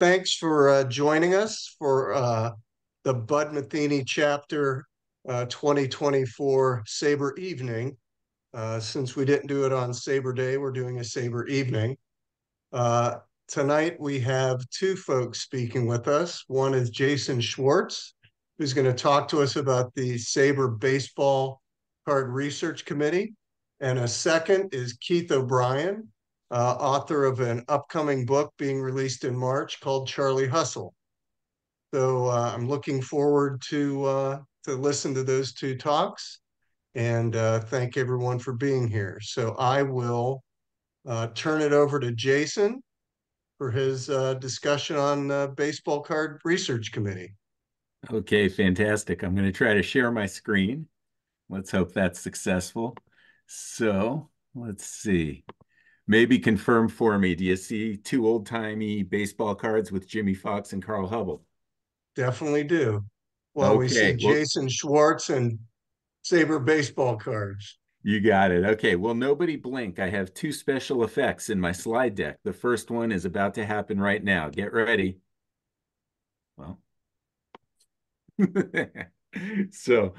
Thanks for joining us for the Bud Metheny Chapter 2024 Saber Evening. Since we didn't do it on Saber Day, we're doing a Saber Evening. Uh, Tonight we have two folks speaking with us. One is Jason Schwartz, who's going to talk to us about the Saber Baseball Card Research Committee. And a second is Keith O'Brien, author of an upcoming book being released in March called Charlie Hustle. So I'm looking forward to listen to those two talks and thank everyone for being here. So I will turn it over to Jason for his discussion on Baseball Card Research Committee. Okay, fantastic. I'm going to try to share my screen. Let's hope that's successful. So let's see. Maybe confirm for me. Do you see two old-timey baseball cards with Jimmy Fox and Carl Hubble? Definitely do. Well, we see Okay, well, Jason Schwartz and Saber baseball cards. you got it. Okay, well, nobody blink. I have two special effects in my slide deck. The first one is about to happen right now. Get ready. Well, so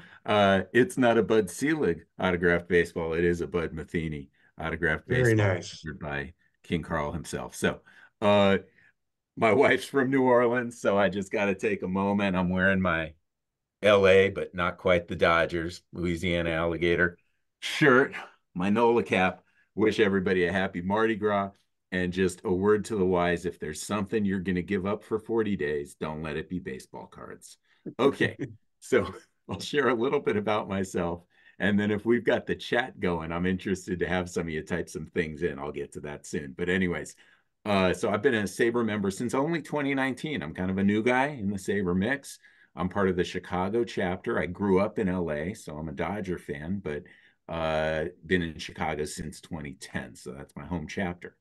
it's not a Bud Selig autographed baseball. It is a Bud Metheny autographed Very baseball nice. by King Carl himself. So uh, my wife's from New Orleans, so I just got to take a moment. I'm wearing my LA, but not quite the Dodgers, Louisiana Alligator shirt, my NOLA cap. Wish everybody a happy Mardi Gras. And just a word to the wise, if there's something you're going to give up for 40 days, don't let it be baseball cards. Okay, so I'll share a little bit about myself. And then if we've got the chat going, I'm interested to have some of you type some things in. I'll get to that soon. But anyways, so I've been a SABR member since only 2019. I'm kind of a new guy in the SABR mix. I'm part of the Chicago chapter. I grew up in LA, so I'm a Dodger fan, but been in Chicago since 2010. So that's my home chapter.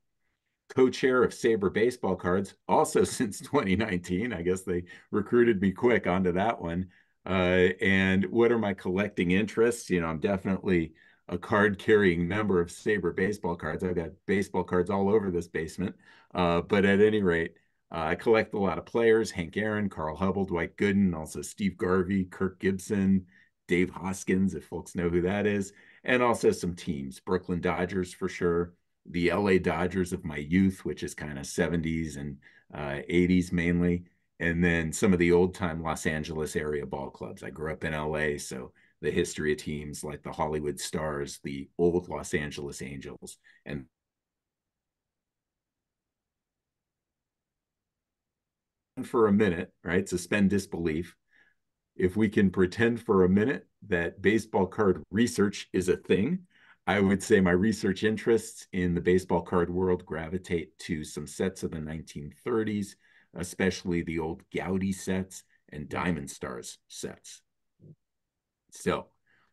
Co-chair of SABR baseball cards, also since 2019. I guess they recruited me quick onto that one. And what are my collecting interests? You know, I'm definitely a card-carrying member of SABR baseball cards. I've got baseball cards all over this basement. But at any rate, I collect a lot of players: Hank Aaron, Carl Hubble, Dwight Gooden, also Steve Garvey, Kirk Gibson, Dave Hoskins, if folks know who that is, and also some teams: Brooklyn Dodgers for sure, the LA Dodgers of my youth, which is kind of 70s and 80s mainly, and then some of the old time Los Angeles area ball clubs. I grew up in LA, so the history of teams like the Hollywood Stars, the old Los Angeles Angels, and for a minute, right? Suspend disbelief. If we can pretend for a minute that baseball card research is a thing, I would say my research interests in the baseball card world gravitate to some sets of the 1930s, especially the old Gowdy sets and Diamond Stars sets. So,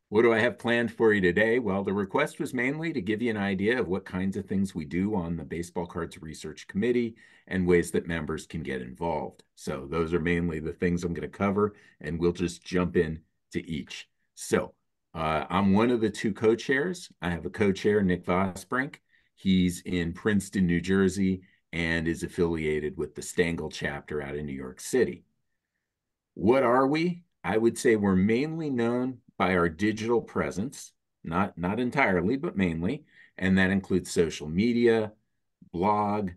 what do I have planned for you today? Well, the request was mainly to give you an idea of what kinds of things we do on the Baseball Cards Research Committee and ways that members can get involved. So those are mainly the things I'm going to cover, and we'll just jump in to each. So I'm one of the two co-chairs. I have a co-chair, Nick Vosbrink. He's in Princeton, New Jersey, and is affiliated with the Stangl chapter out in New York City. What are we? I would say we're mainly known by our digital presence, not entirely, but mainly, and that includes social media, blog,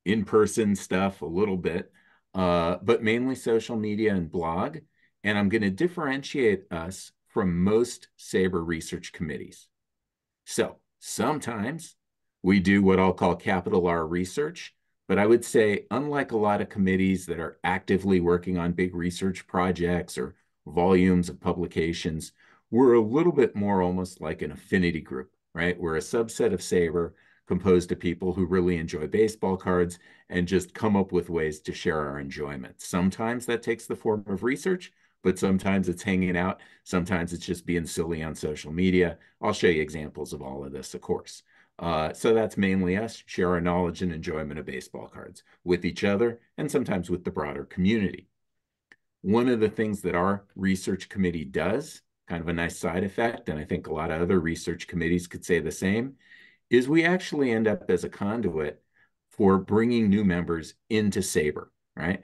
in-person stuff a little bit, but mainly social media and blog. And I'm going to differentiate us from most SABR research committees. So sometimes we do what I'll call capital R research, but I would say, unlike a lot of committees that are actively working on big research projects or volumes of publications, we're a little bit more almost like an affinity group, right? We're a subset of SABR composed of people who really enjoy baseball cards and just come up with ways to share our enjoyment. Sometimes that takes the form of research, but sometimes it's hanging out. Sometimes it's just being silly on social media. I'll show you examples of all of this, of course. So that's mainly us, share our knowledge and enjoyment of baseball cards with each other and sometimes with the broader community. One of the things that our research committee does, kind of a nice side effect, and I think a lot of other research committees could say the same, is we actually end up as a conduit for bringing new members into SABR. right?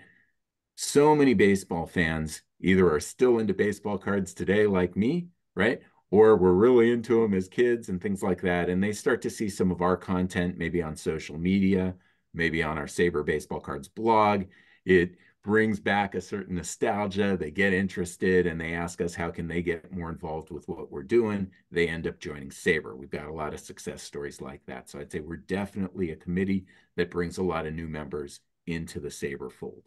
So many baseball fans either are still into baseball cards today, like me, right? Or were really into them as kids and things like that. And they start to see some of our content, maybe on social media, maybe on our Saber Baseball Cards blog. It brings back a certain nostalgia. They get interested and they ask us how can they get more involved with what we're doing. They end up joining Saber. We've got a lot of success stories like that. So I'd say we're definitely a committee that brings a lot of new members into the Saber fold.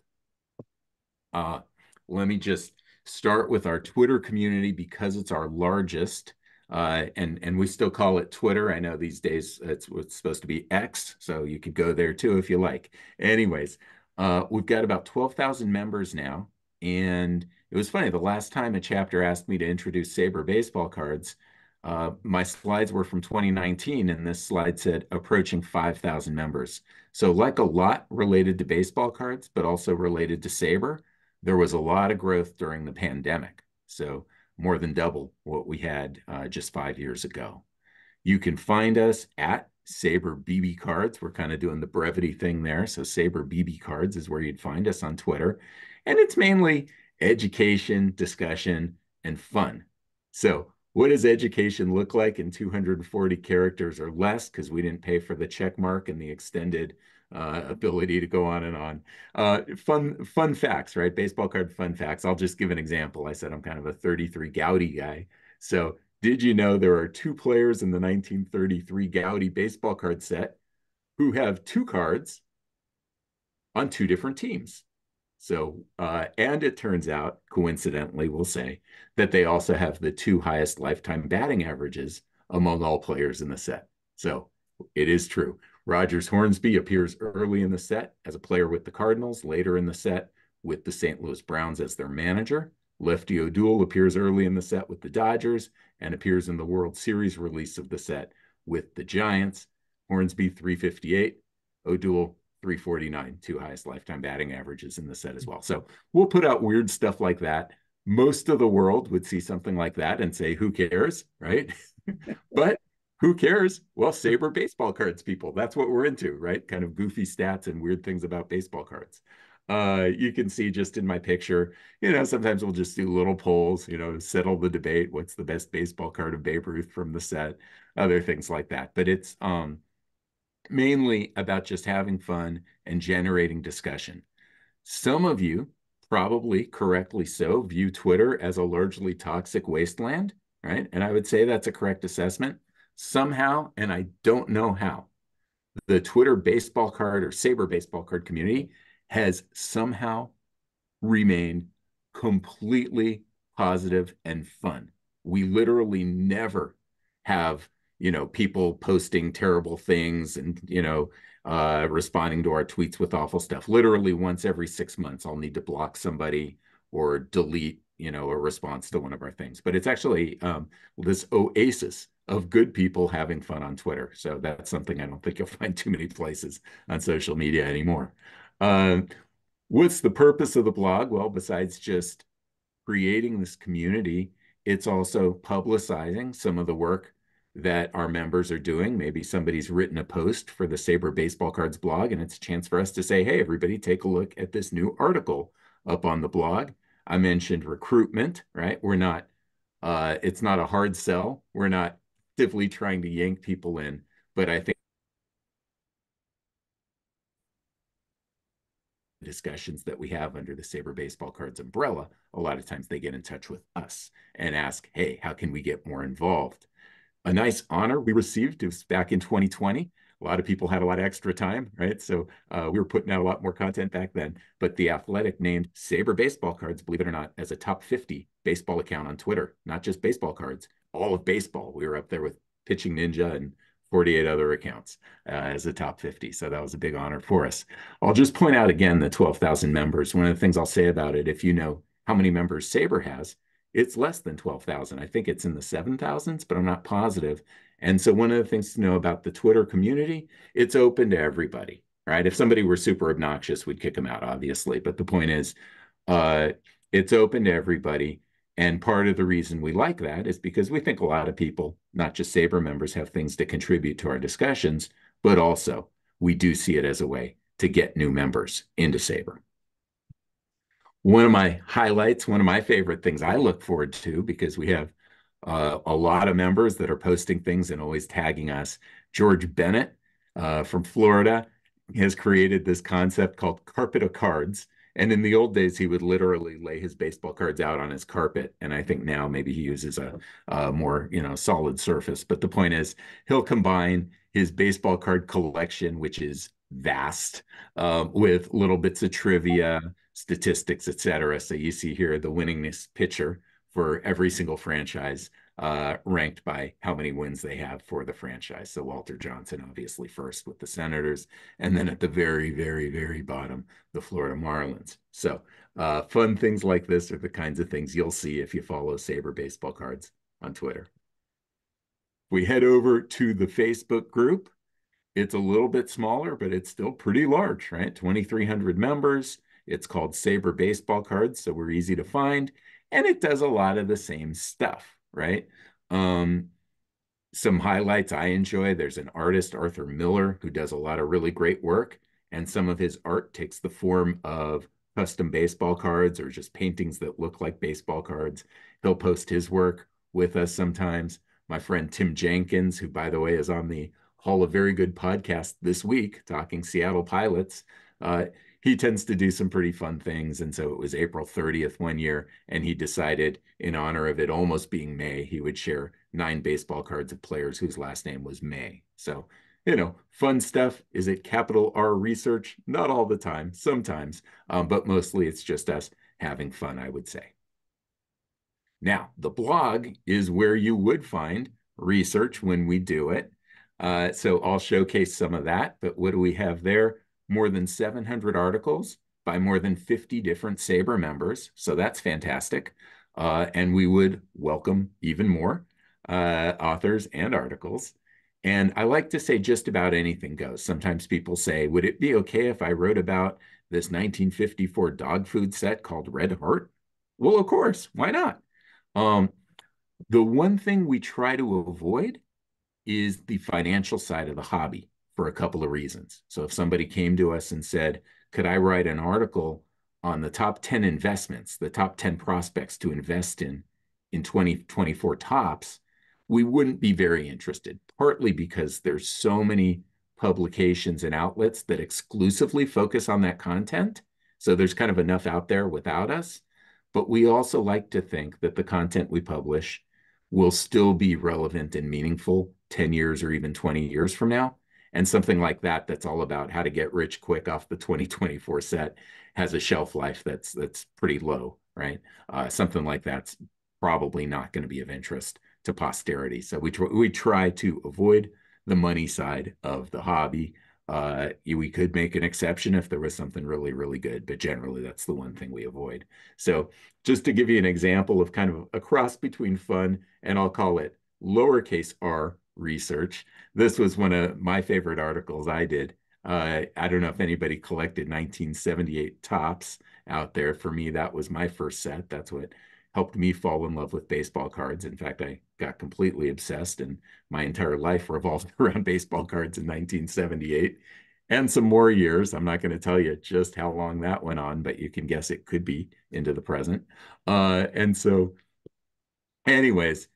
Uh, Let me just start with our Twitter community because it's our largest. And we still call it Twitter. I know these days it's supposed to be X, so you could go there too if you like. Anyways, we've got about 12,000 members now. And it was funny, the last time a chapter asked me to introduce Saber baseball cards, my slides were from 2019, and this slide said approaching 5,000 members. So, like a lot related to baseball cards, but also related to Saber, there was a lot of growth during the pandemic. So, more than double what we had just 5 years ago. You can find us at Saber BB Cards. We're kind of doing the brevity thing there. So, Saber BB Cards is where you'd find us on Twitter. And it's mainly education, discussion, and fun. So, what does education look like in 240 characters or less? Because we didn't pay for the check mark and the extended ability to go on and on. Fun facts, right? Baseball card fun facts. I'll just give an example. I said I'm kind of a 33 Gaudy guy. So did you know there are two players in the 1933 Gaudy baseball card set who have two cards on two different teams? So, and it turns out, coincidentally, we'll say, that they also have the two highest lifetime batting averages among all players in the set. So it is true. Rogers Hornsby appears early in the set as a player with the Cardinals, later in the set with the St. Louis Browns as their manager. Lefty O'Doul appears early in the set with the Dodgers and appears in the World Series release of the set with the Giants. Hornsby 358, O'Doul 349, two highest lifetime batting averages in the set as well. So we'll put out weird stuff like that. Most of the world would see something like that and say, who cares, right? But who cares? Well, Saber baseball cards, people. That's what we're into, right? Kind of goofy stats and weird things about baseball cards. You can see just in my picture, sometimes we'll just do little polls, settle the debate. What's the best baseball card of Babe Ruth from the set? Other things like that. But it's mainly about just having fun and generating discussion. Some of you, probably correctly so, view Twitter as a largely toxic wasteland, right? And I would say that's a correct assessment. Somehow, and I don't know how, the Twitter baseball card or Saber baseball card community has somehow remained completely positive and fun. We literally never have, people posting terrible things and, responding to our tweets with awful stuff. Literally once every 6 months, I'll need to block somebody or delete, a response to one of our things. But it's actually this oasis of good people having fun on Twitter. So that's something I don't think you'll find too many places on social media anymore. What's the purpose of the blog? Well, besides just creating this community, it's also publicizing some of the work that our members are doing. Maybe somebody's written a post for the Saber Baseball Cards blog, and it's a chance for us to say, hey, everybody, take a look at this new article up on the blog. I mentioned recruitment, right? It's not a hard sell. We're not actively trying to yank people in, but I think discussions that we have under the Saber Baseball Cards umbrella, a lot of times they get in touch with us and ask, hey, how can we get more involved? A nice honor we received was back in 2020. A lot of people had a lot of extra time, right? So we were putting out a lot more content back then. But The Athletic named Saber Baseball Cards, believe it or not, as a top 50 baseball account on Twitter. Not just baseball cards, all of baseball. We were up there with Pitching Ninja and 48 other accounts as a top 50. So that was a big honor for us. I'll just point out again the 12,000 members. One of the things I'll say about it, if you know how many members Saber has, it's less than 12,000. I think it's in the 7,000s, but I'm not positive. And so one of the things to know about the Twitter community, it's open to everybody, right? If somebody were super obnoxious, we'd kick them out, obviously. But the point is, it's open to everybody. And part of the reason we like that is because we think a lot of people, not just Saber members, have things to contribute to our discussions, but also we do see it as a way to get new members into Saber. One of my highlights, one of my favorite things I look forward to because we have a lot of members that are posting things and always tagging us. George Bennett from Florida has created this concept called carpet of cards. And in the old days, he would literally lay his baseball cards out on his carpet. And I think now maybe he uses a more, solid surface. But the point is, he'll combine his baseball card collection, which is vast, with little bits of trivia, statistics, etc. So you see here the winningest pitcher for every single franchise, ranked by how many wins they have for the franchise. So Walter Johnson, obviously, first with the Senators, and then at the very, very, very bottom, the Florida Marlins. So fun things like this are the kinds of things you'll see if you follow Saber Baseball Cards on Twitter. We head over to the Facebook group. It's a little bit smaller, but it's still pretty large, right? 2,300 members. It's called Saber Baseball Cards, so we're easy to find, and it does a lot of the same stuff, right? Um, some highlights I enjoy. There's an artist, Arthur Miller, who does a lot of really great work, and some of his art takes the form of custom baseball cards or just paintings that look like baseball cards. He'll post his work with us sometimes. My friend Tim Jenkins, who, by the way, is on the Hall of Very Good podcast this week, talking Seattle Pilots. He tends to do some pretty fun things. And so it was April 30th one year, and he decided, in honor of it almost being May, he would share 9 baseball cards of players whose last name was May. So, fun stuff. Is it capital R research? Not all the time, sometimes, but mostly it's just us having fun, I would say. Now, the blog is where you would find research when we do it. So I'll showcase some of that. But what do we have there? More than 700 articles by more than 50 different SABR members. So that's fantastic. And we would welcome even more authors and articles. And I like to say just about anything goes. Sometimes people say, would it be okay if I wrote about this 1954 dog food set called Red Heart? Well, of course, why not? Um, the one thing we try to avoid is the financial side of the hobby for a couple of reasons. So if somebody came to us and said, could I write an article on the top 10 investments, the top 10 prospects to invest in 2024 tops, we wouldn't be very interested, partly because there's so many publications and outlets that exclusively focus on that content. So there's kind of enough out there without us. But we also like to think that the content we publish will still be relevant and meaningful 10 years or even 20 years from now. And something like that, that's all about how to get rich quick off the 2024 set, has a shelf life that's pretty low, right? Something like that's probably not going to be of interest to posterity. So we try to avoid the money side of the hobby. We could make an exception if there was something really, really good, but generally that's the one thing we avoid. So just to give you an example of kind of a cross between fun and I'll call it lowercase r research. This was one of my favorite articles I did. I don't know if anybody collected 1978 tops out there. For me, that was my first set. That's what helped me fall in love with baseball cards. In fact, I got completely obsessed, and my entire life revolved around baseball cards in 1978 and some more years. I'm not going to tell you just how long that went on, but you can guess it could be into the present. And so, anyways,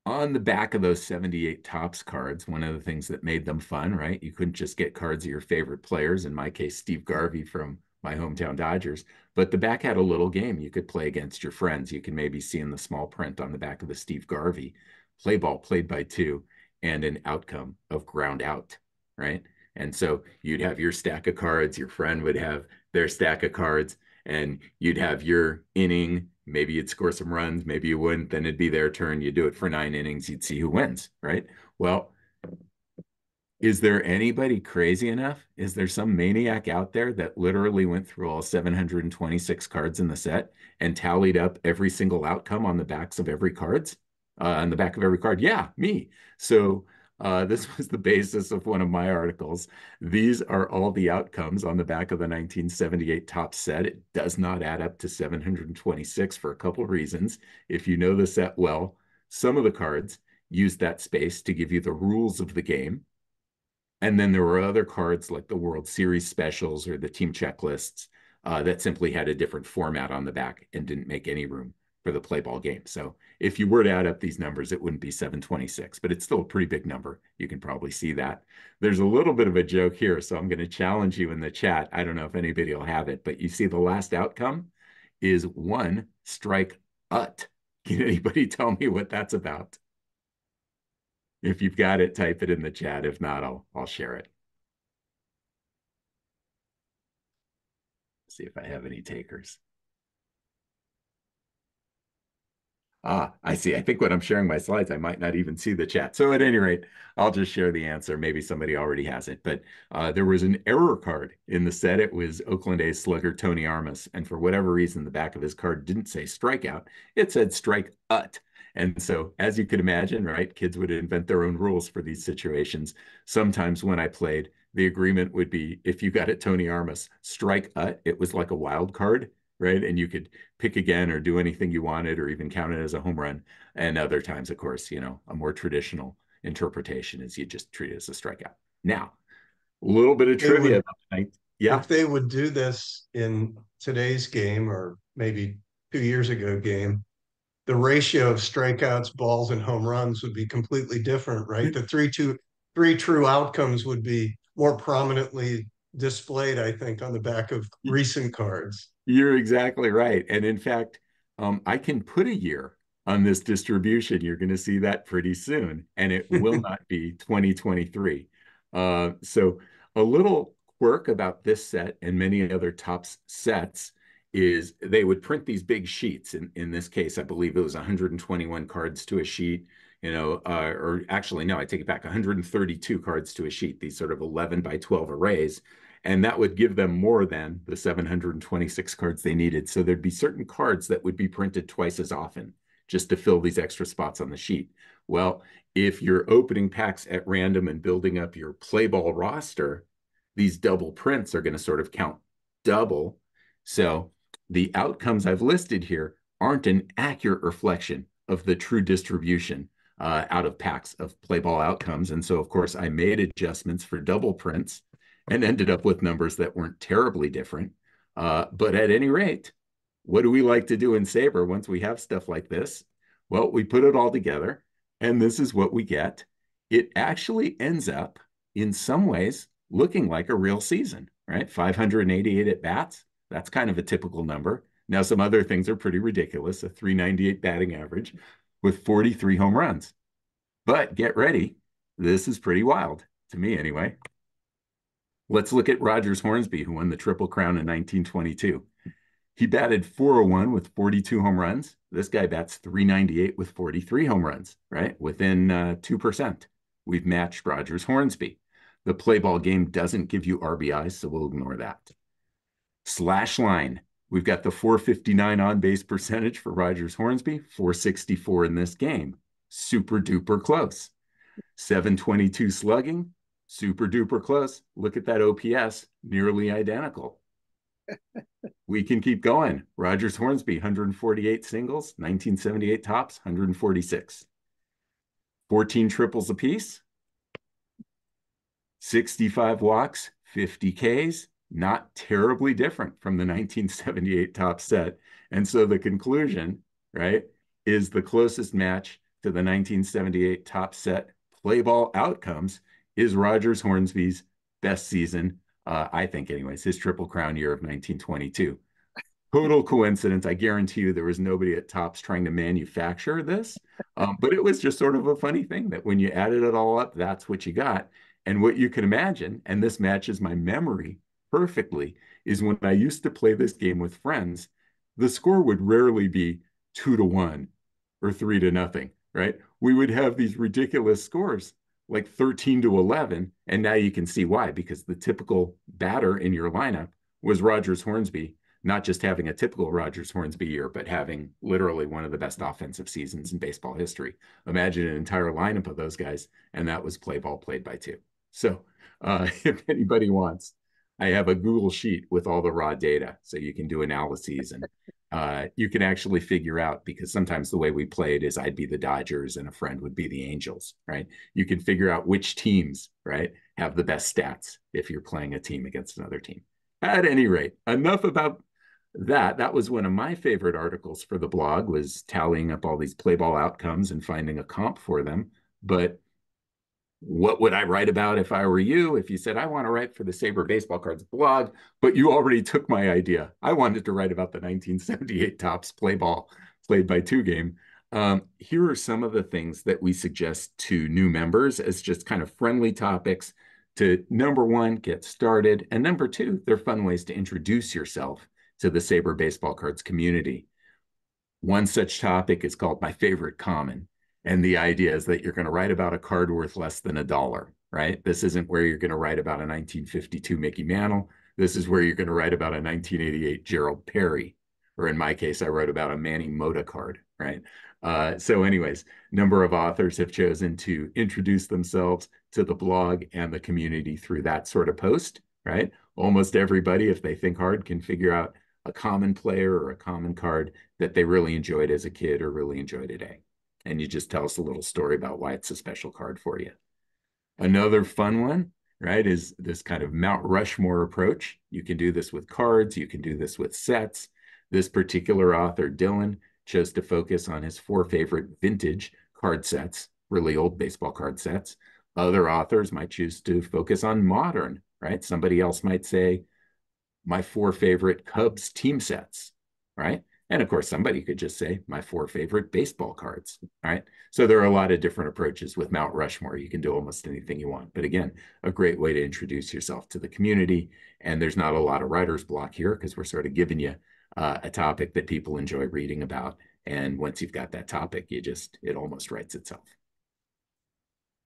on the back of those 78 tops cards, one of the things that made them fun, right? You couldn't just get cards of your favorite players, in my case, Steve Garvey from my hometown Dodgers, but the back had a little game you could play against your friends. You can maybe see in the small print on the back of the Steve Garvey, play ball played by two, and an outcome of ground out, right? And so you'd have your stack of cards, your friend would have their stack of cards, and you'd have your inning. Maybe you'd score some runs, maybe you wouldn't. Then it'd be their turn. You do it for 9 innings, you'd see who wins, right? Well, is there anybody crazy enough? Is there some maniac out there that literally went through all 726 cards in the set and tallied up every single outcome on the backs of every cards? On the back of every card? Yeah, me. So this was the basis of one of my articles. These are all the outcomes on the back of the 1978 top set. It does not add up to 726 for a couple of reasons. If you know the set well, some of the cards use that space to give you the rules of the game. And then there were other cards like the World Series specials or the team checklists that simply had a different format on the back and didn't make any room for the play ball game. So if you were to add up these numbers, it wouldn't be 726, but it's still a pretty big number. You can probably see that. There's a little bit of a joke here, so I'm going to challenge you in the chat. I don't know if anybody will have it, but you see the last outcome is one strike ut. Can anybody tell me what that's about? If you've got it, type it in the chat. If not, I'll share it. See if I have any takers. I see. I think when I'm sharing my slides, I might not even see the chat. So at any rate, I'll just share the answer. Maybe somebody already has it. But there was an error card in the set. It was Oakland A's slugger Tony Armas. And for whatever reason, the back of his card didn't say strikeout. It said strike ut. And so, as you can imagine, right, kids would invent their own rules for these situations. Sometimes when I played, the agreement would be if you got it Tony Armas, strike ut, it was like a wild card, right? And you could pick again or do anything you wanted or even count it as a home run. And other times, of course, you know, a more traditional interpretation is you just treat it as a strikeout. Now, a little bit of They trivia would, tonight. Yeah. if they would do this in today's game or maybe 2 years ago game, the ratio of strikeouts, balls, and home runs would be completely different, right? The three true outcomes would be more prominently displayed, I think, on the back of recent cards. You're exactly right. And in fact, I can put a year on this distribution. You're going to see that pretty soon, and it will not be 2023. So a little quirk about this set and many other Topps sets is they would print these big sheets. In this case, I believe it was 121 cards to a sheet, you know, or actually, no, I take it back, 132 cards to a sheet, these sort of 11 by 12 arrays. And that would give them more than the 726 cards they needed. So there'd be certain cards that would be printed twice as often just to fill these extra spots on the sheet. Well, if you're opening packs at random and building up your play ball roster, these double prints are going to sort of count double. So the outcomes I've listed here aren't an accurate reflection of the true distribution out of packs of play ball outcomes. And so, of course, I made adjustments for double prints and ended up with numbers that weren't terribly different. But at any rate, what do we like to do in SABR once we have stuff like this? Well, we put it all together, and this is what we get. It actually ends up, in some ways, looking like a real season, right? 588 at bats. That's kind of a typical number. Now, some other things are pretty ridiculous, a 398 batting average with 43 home runs. But get ready. This is pretty wild, to me anyway. Let's look at Rogers Hornsby, who won the Triple Crown in 1922. He batted 401 with 42 home runs. This guy bats 398 with 43 home runs, right? Within 2%. We've matched Rogers Hornsby. The play ball game doesn't give you RBIs, so we'll ignore that. Slash line. We've got the 459 on base percentage for Rogers Hornsby, 464 in this game. Super duper close. 722 slugging, super duper close. Look at that OPS, nearly identical. We can keep going. Rogers Hornsby, 148 singles, 1978 Topps, 146. 14 triples apiece, 65 walks, 50 Ks, not terribly different from the 1978 Topps set. And so the conclusion, right, is the closest match to the 1978 Topps set play ball outcomes is Rogers Hornsby's best season, I think anyways, his Triple Crown year of 1922. Total coincidence. I guarantee you there was nobody at Topps trying to manufacture this, but it was just sort of a funny thing that when you added it all up, that's what you got. And what you can imagine, and this matches my memory perfectly, is when I used to play this game with friends, the score would rarely be 2-1 or 3-0, right? We would have these ridiculous scores like 13-11. And now you can see why, because the typical batter in your lineup was Rogers Hornsby, not just having a typical Rogers Hornsby year, but having literally one of the best offensive seasons in baseball history. Imagine an entire lineup of those guys, and that was play ball played by two. So if anybody wants, I have a Google sheet with all the raw data, so you can do analyses and you can actually figure out, because sometimes the way we played is I'd be the Dodgers and a friend would be the Angels, right? You can figure out which teams, right, have the best stats if you're playing a team against another team. At any rate, enough about that. That was one of my favorite articles for the blog, was tallying up all these play ball outcomes and finding a comp for them. But what would I write about if I were you? If you said, I want to write for the SABR Baseball Cards blog, but you already took my idea. I wanted to write about the 1978 Topps play ball played by two game. Here are some of the things that we suggest to new members as just kind of friendly topics to, number one, get started. And number two, they're fun ways to introduce yourself to the SABR Baseball Cards community. One such topic is called My Favorite Common. And the idea is that you're going to write about a card worth less than $1, right? This isn't where you're going to write about a 1952 Mickey Mantle. This is where you're going to write about a 1988 Gerald Perry. Or in my case, I wrote about a Manny Mota card, right? So anyways, number of authors have chosen to introduce themselves to the blog and the community through that sort of post, right? Almost everybody, if they think hard, can figure out a common player or a common card that they really enjoyed as a kid or really enjoy today. And you just tell us a little story about why it's a special card for you. Another fun one, right, is this kind of Mount Rushmore approach. You can do this with cards. You can do this with sets. This particular author, Dylan, chose to focus on his 4 favorite vintage card sets, really old baseball card sets. Other authors might choose to focus on modern, right? Somebody else might say, my 4 favorite Cubs team sets, right? And of course, somebody could just say my 4 favorite baseball cards, right? So there are a lot of different approaches with Mount Rushmore. You can do almost anything you want. But again, a great way to introduce yourself to the community. And there's not a lot of writer's block here because we're sort of giving you a topic that people enjoy reading about. And once you've got that topic, it almost writes itself.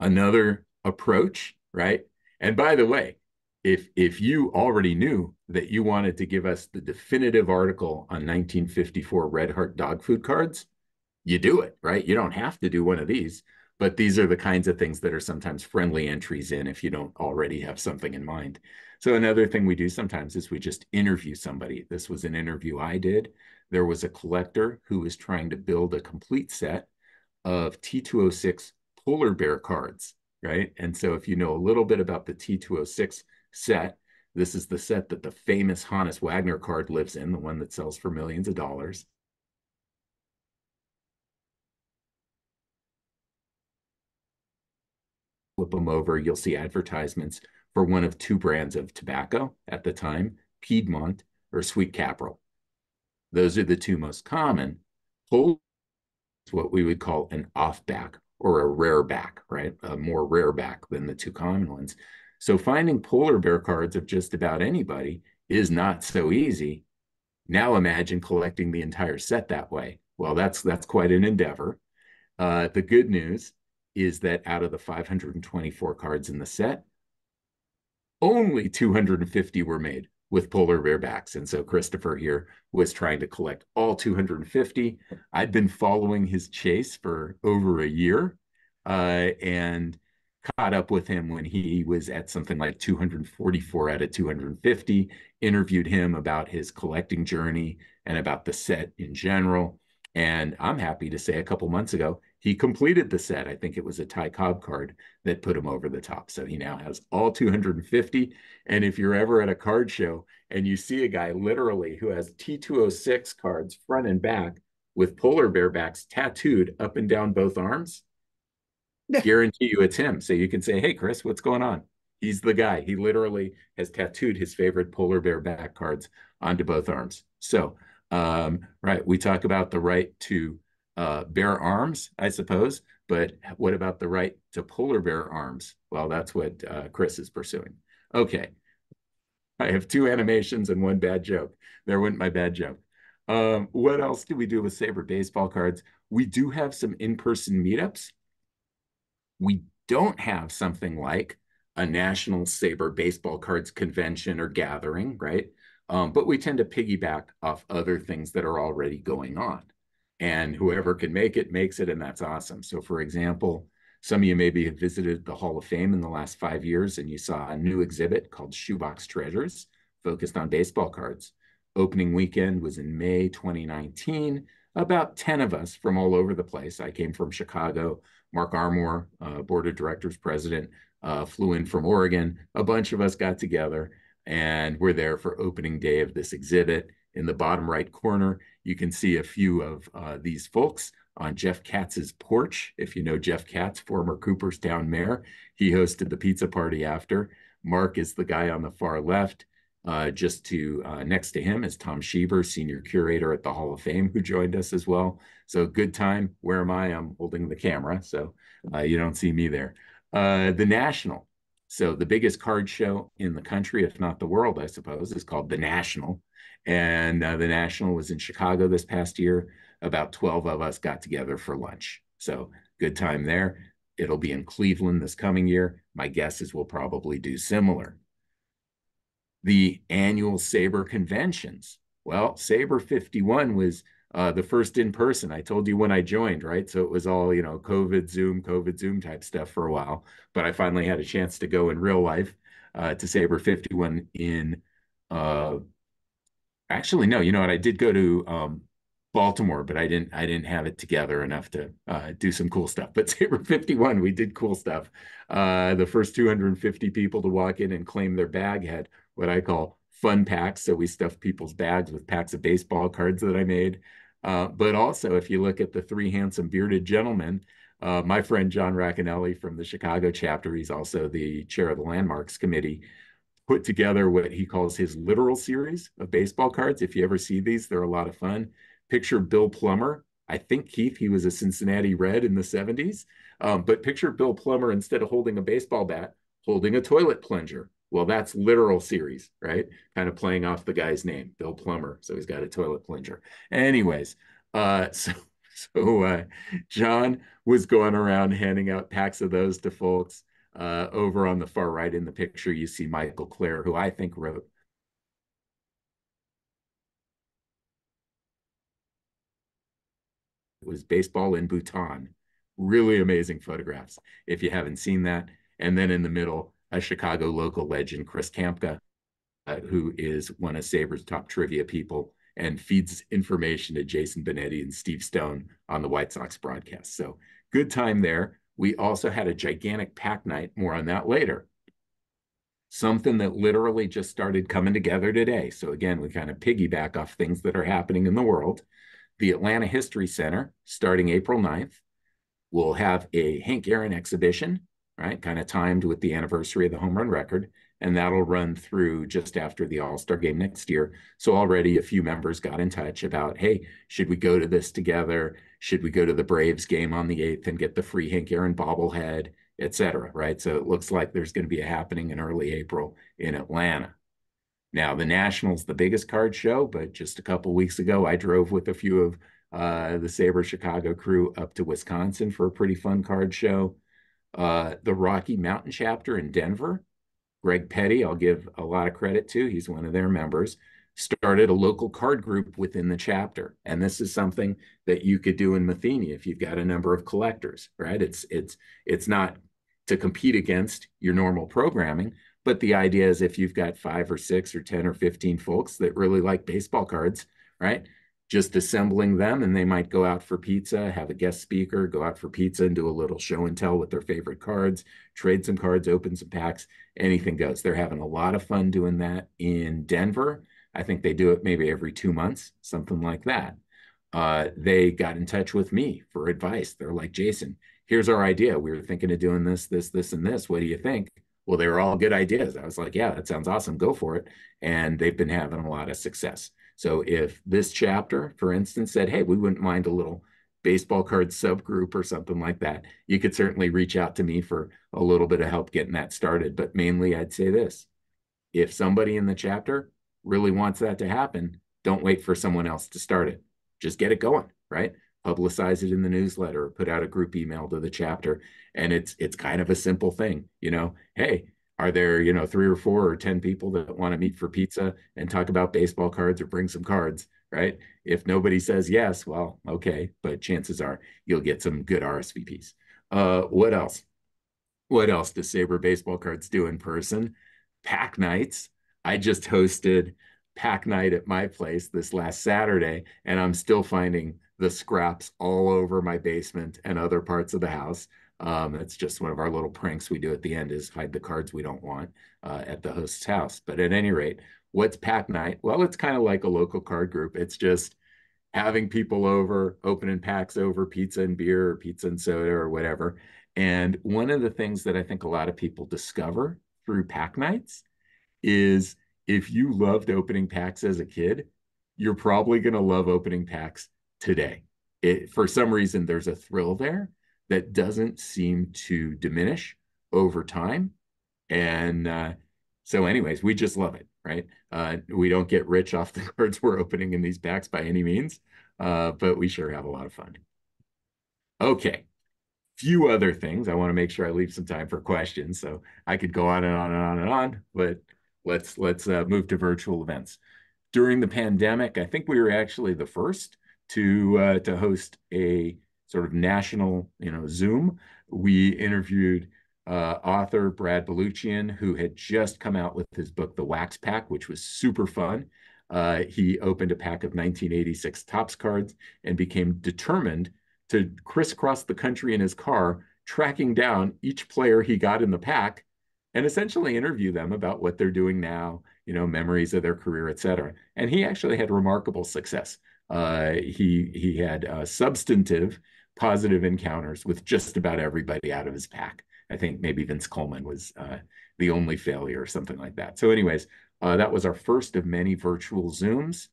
Another approach, right? And by the way, if you already knew that you wanted to give us the definitive article on 1954 Red Heart dog food cards, you do it, right? You don't have to do one of these, but these are the kinds of things that are sometimes friendly entries in if you don't already have something in mind. So another thing we do sometimes is we just interview somebody. This was an interview I did. There was a collector who was trying to build a complete set of T206 polar bear cards, right? And so if you know a little bit about the T206 set, this is the set that the famous Hannes Wagner card lives in, the one that sells for millions of dollars. Flip them over, you'll see advertisements for one of 2 brands of tobacco at the time, Piedmont or Sweet Caporal. Those are the 2 most common. Polar is what we would call an off back or a rare back, right? A more rare back than the 2 common ones. So finding polar bear cards of just about anybody is not so easy. Now imagine collecting the entire set that way. Well, that's quite an endeavor. The good news is that out of the 524 cards in the set, only 250 were made with polar bear backs. And so Christopher here was trying to collect all 250. I'd been following his chase for over a year and caught up with him when he was at something like 244 out of 250, interviewed him about his collecting journey and about the set in general. And I'm happy to say a couple months ago, he completed the set. I think it was a Ty Cobb card that put him over the top. So he now has all 250. And if you're ever at a card show and you see a guy literally who has T206 cards front and back with polar bear backs tattooed up and down both arms, guarantee you it's him. So you can say, hey, Chris, what's going on? He's the guy. He literally has tattooed his favorite polar bear back cards onto both arms. So, right, we talk about the right to bear arms, I suppose, but what about the right to polar bear arms? Well, that's what Chris is pursuing. Okay, I have 2 animations and 1 bad joke. There went my bad joke. What else do we do with SABR baseball cards? We do have some in-person meetups. We don't have something like a national SABR baseball cards convention or gathering, right? But we tend to piggyback off other things that are already going on. And whoever can make it, makes it, and that's awesome. So for example, some of you maybe have visited the Hall of Fame in the last 5 years and you saw a new exhibit called Shoebox Treasures, focused on baseball cards. Opening weekend was in May 2019. About 10 of us from all over the place. I came from Chicago. Mark Armour, board of directors president, flew in from Oregon. A bunch of us got together And we're there for opening day of this exhibit. In the bottom right corner, you can see a few of these folks on Jeff Katz's porch. If you know Jeff Katz, former Cooperstown mayor, he hosted the pizza party after. Mark is the guy on the far left. Just to next to him is Tom Schieber, senior curator at the Hall of Fame, who joined us as well. So good time. Where am I? I'm holding the camera, so you don't see me there. The National. So the biggest card show in the country, if not the world, I suppose, is called the National. And the National was in Chicago this past year. About 12 of us got together for lunch. So good time there. It'll be in Cleveland this coming year. My guess is we'll probably do similar. The annual SABR conventions. Well, SABR 51 was the first in person. I told you when I joined, right? So it was all, COVID Zoom type stuff for a while. But I finally had a chance to go in real life to SABR 51 in, actually, no, you know what? I did go to Baltimore, but I didn't have it together enough to do some cool stuff. But SABR 51, we did cool stuff. The first 250 people to walk in and claim their bag had what I call fun packs. So we stuffed people's bags with packs of baseball cards that I made. But also, if you look at the three handsome bearded gentlemen, my friend John Racanelli from the Chicago chapter, he's also the chair of the Landmarks Committee, put together what he calls his literal series of baseball cards. If you ever see these, they're a lot of fun. Picture Bill Plummer. I think, Keith, he was a Cincinnati Red in the 70s. But picture Bill Plummer, instead of holding a baseball bat, holding a toilet plunger. Well, that's literal series, right? Kind of playing off the guy's name, Bill Plummer. So he's got a toilet plunger. Anyways, so John was going around handing out packs of those to folks. Over on the far right in the picture, you see Michael Clare, who I think wrote was Baseball in Bhutan. Really amazing photographs if you haven't seen that. And then in the middle, a Chicago local legend, Chris Kampka, who is one of SABR's top trivia people and feeds information to Jason Benetti and Steve Stone on the White Sox broadcast. So good time there. We also had a gigantic pack night. More on that later. Something that literally just started coming together today. So again, we kind of piggyback off things that are happening in the world. The Atlanta History Center, starting April 9th, will have a Hank Aaron exhibition, right? Kind of timed with the anniversary of the home run record. And that'll run through just after the All-Star game next year. So already a few members got in touch about, hey, should we go to this together? Should we go to the Braves game on the 8th and get the free Hank Aaron bobblehead, et cetera, right? So it looks like there's going to be a happening in early April in Atlanta. Now, the National's the biggest card show, but just a couple weeks ago, I drove with a few of the SABR Chicago crew up to Wisconsin for a pretty fun card show. The Rocky Mountain chapter in Denver, Greg Petty, I'll give a lot of credit to, he's one of their members, started a local card group within the chapter. And this is something that you could do in Metheny if you've got a number of collectors, right? It's not to compete against your normal programming, but the idea is if you've got 5 or 6 or 10 or 15 folks that really like baseball cards, right? Just assembling them, and they might go out for pizza, have a guest speaker, go out for pizza and do a little show and tell with their favorite cards, trade some cards, open some packs, anything goes. They're having a lot of fun doing that in Denver. I think they do it maybe every 2 months, something like that. They got in touch with me for advice. They're like, Jason, here's our idea. We were thinking of doing this, and this. What do you think? Well, they were all good ideas. I was like, yeah, that sounds awesome. Go for it. And they've been having a lot of success. So if this chapter, for instance, said, hey, we wouldn't mind a little baseball card subgroup or something like that, you could certainly reach out to me for a little bit of help getting that started. But mainly, I'd say this. If somebody in the chapter really wants that to happen, don't wait for someone else to start it. Just get it going, right? Publicize it in the newsletter, put out a group email to the chapter. And it's kind of a simple thing, hey, are there, 3 or 4 or 10 people that want to meet for pizza and talk about baseball cards or bring some cards, right? If nobody says yes, well, okay, but chances are you'll get some good RSVPs. What else? What else does SABR baseball cards do in person? Pack nights. I just hosted pack night at my place this last Saturday, and I'm still finding the scraps all over my basement and other parts of the house. That's just one of our little pranks we do at the end is hide the cards we don't want at the host's house. But at any rate, what's pack night? Well, it's kind of like a local card group. It's just having people over, opening packs over pizza and beer or pizza and soda or whatever. And one of the things that I think a lot of people discover through pack nights is if you loved opening packs as a kid, you're probably going to love opening packs today. For some reason, there's a thrill there that doesn't seem to diminish over time. And so, anyways, we just love it, right? We don't get rich off the cards we're opening in these packs by any means, but we sure have a lot of fun. Okay, few other things. I want to make sure I leave some time for questions, so I could go on and on and on and on, but let's move to virtual events. During the pandemic, I think we were actually the first to host a sort of national, Zoom. We interviewed author Brad Baluchian, who had just come out with his book, The Wax Pack, which was super fun. He opened a pack of 1986 Topps cards and became determined to crisscross the country in his car, tracking down each player he got in the pack and essentially interview them about what they're doing now, memories of their career, et cetera. And he actually had remarkable success. He had substantive positive encounters with just about everybody out of his pack. I think maybe Vince Coleman was the only failure or something like that. So anyways, that was our first of many virtual Zooms.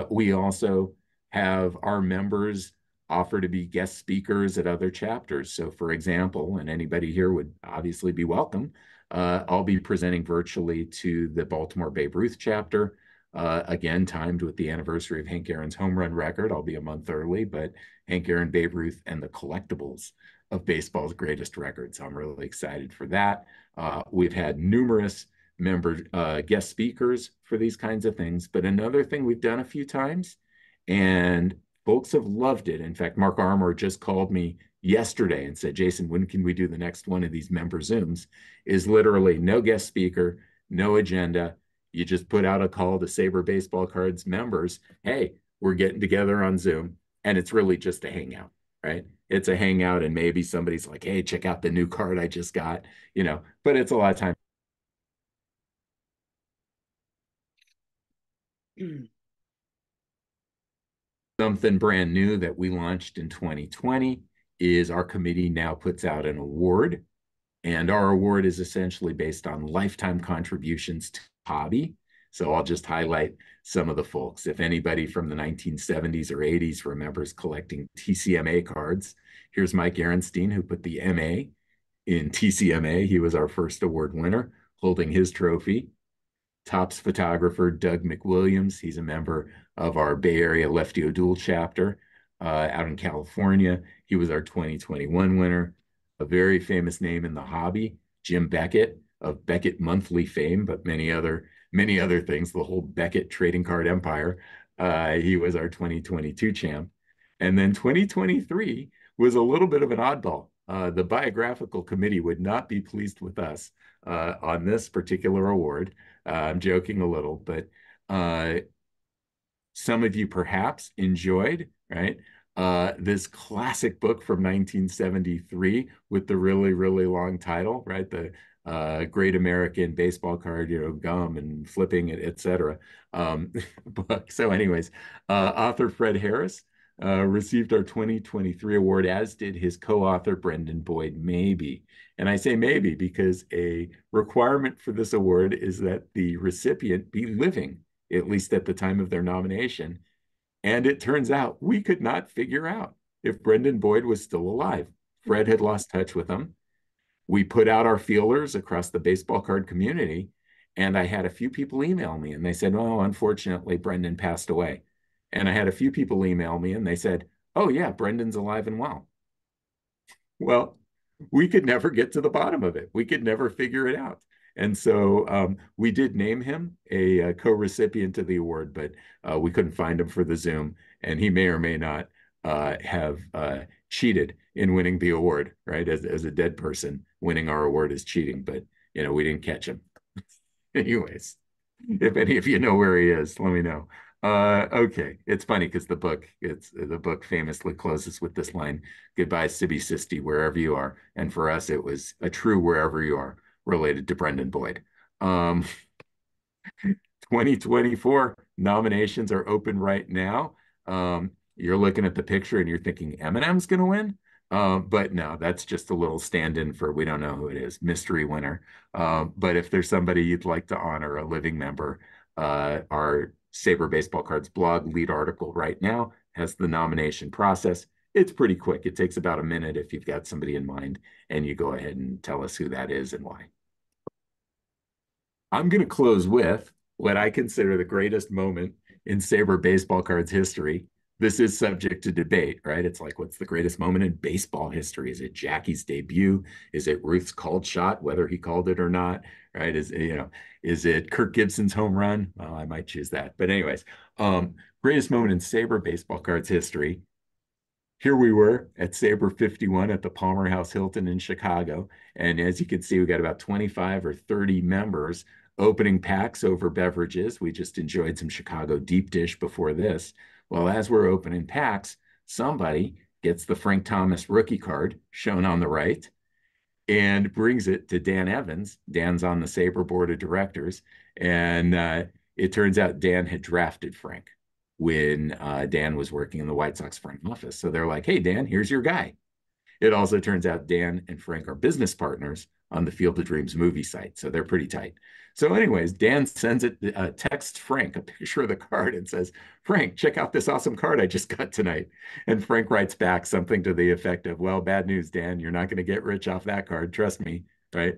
We also have our members offer to be guest speakers at other chapters. So for example, and anybody here would obviously be welcome, I'll be presenting virtually to the Baltimore Babe Ruth chapter. Again, timed with the anniversary of Hank Aaron's home run record. I'll be a month early, but Hank Aaron, Babe Ruth, and the collectibles of baseball's greatest records. I'm really excited for that. We've had numerous guest speakers for these kinds of things. But another thing we've done a few times, and folks have loved it. In fact, Mark Armour just called me yesterday and said, Jason, when can we do the next one of these member Zooms? Is literally no guest speaker, no agenda. You just put out a call to SABR Baseball Cards members. Hey, we're getting together on Zoom. And it's really just a hangout, right? It's a hangout, and maybe somebody's like, hey, check out the new card I just got, but it's a lot of time. Something brand new that we launched in 2020 is our committee now puts out an award, and our award is essentially based on lifetime contributions to the hobby. So I'll just highlight some of the folks. If anybody from the 1970s or 80s remembers collecting TCMA cards, here's Mike Ehrenstein, who put the MA in TCMA. He was our first award winner, holding his trophy. Topps photographer Doug McWilliams. He's a member of our Bay Area Lefty O'Doul chapter out in California. He was our 2021 winner. A very famous name in the hobby, Jim Beckett of Beckett Monthly fame, but many other things, the whole Beckett trading card empire. He was our 2022 champ. And then 2023 was a little bit of an oddball. The biographical committee would not be pleased with us on this particular award. I'm joking a little, but some of you perhaps enjoyed, right? This classic book from 1973 with the really, really long title, right? The Great American Baseball Card, gum and flipping it, etc. Book. So anyways, author Fred Harris received our 2023 award, as did his co-author Brendan Boyd Maybe. And I say maybe because a requirement for this award is that the recipient be living, at least at the time of their nomination. And it turns out we could not figure out if Brendan Boyd was still alive. Fred had lost touch with him. We put out our feelers across the baseball card community, and I had a few people email me, and they said, oh, unfortunately, Brendan passed away. And I had a few people email me, and they said, oh, yeah, Brendan's alive and well. Well, we could never get to the bottom of it. We could never figure it out. And so we did name him a co-recipient of the award, but we couldn't find him for the Zoom. And he may or may not have cheated in winning the award, right? As a dead person, winning our award is cheating, but, we didn't catch him. Anyways, if any of you know where he is, let me know. Okay. It's funny because the book famously closes with this line, "Goodbye, Sibby Sisti, wherever you are." And for us, it was a true wherever you are related to Brendan Boyd. Um, 2024 nominations are open right now. You're looking at the picture and you're thinking Eminem's going to win. But no, that's just a little stand-in for we don't know who it is, mystery winner. But if there's somebody you'd like to honor, a living member, our Saber Baseball Cards blog lead article right now has the nomination process. It's pretty quick. It takes about a minute if you've got somebody in mind, and you go ahead and tell us who that is and why. I'm going to close with what I consider the greatest moment in Saber baseball cards history. This is subject to debate, right? It's like, what's the greatest moment in baseball history? Is it Jackie's debut? Is it Ruth's called shot, whether he called it or not? Right? Is it Kirk Gibson's home run? Well, I might choose that. But anyways, greatest moment in Saber baseball cards history. Here we were at Saber 51 at the Palmer House Hilton in Chicago. And as you can see, we got about 25 or 30 members opening packs over beverages. We just enjoyed some Chicago deep dish before this. Well, as we're opening packs, somebody gets the Frank Thomas rookie card shown on the right and brings it to Dan Evans. Dan's on the Saber board of directors. And it turns out Dan had drafted Frank when Dan was working in the White Sox front office. So they're like, hey, Dan, here's your guy. It also turns out Dan and Frank are business partners on the Field of Dreams movie site. So they're pretty tight. So, anyways, Dan sends it, texts Frank a picture of the card and says, Frank, check out this awesome card I just got tonight. And Frank writes back something to the effect of, well, bad news, Dan. You're not going to get rich off that card. Trust me. Right.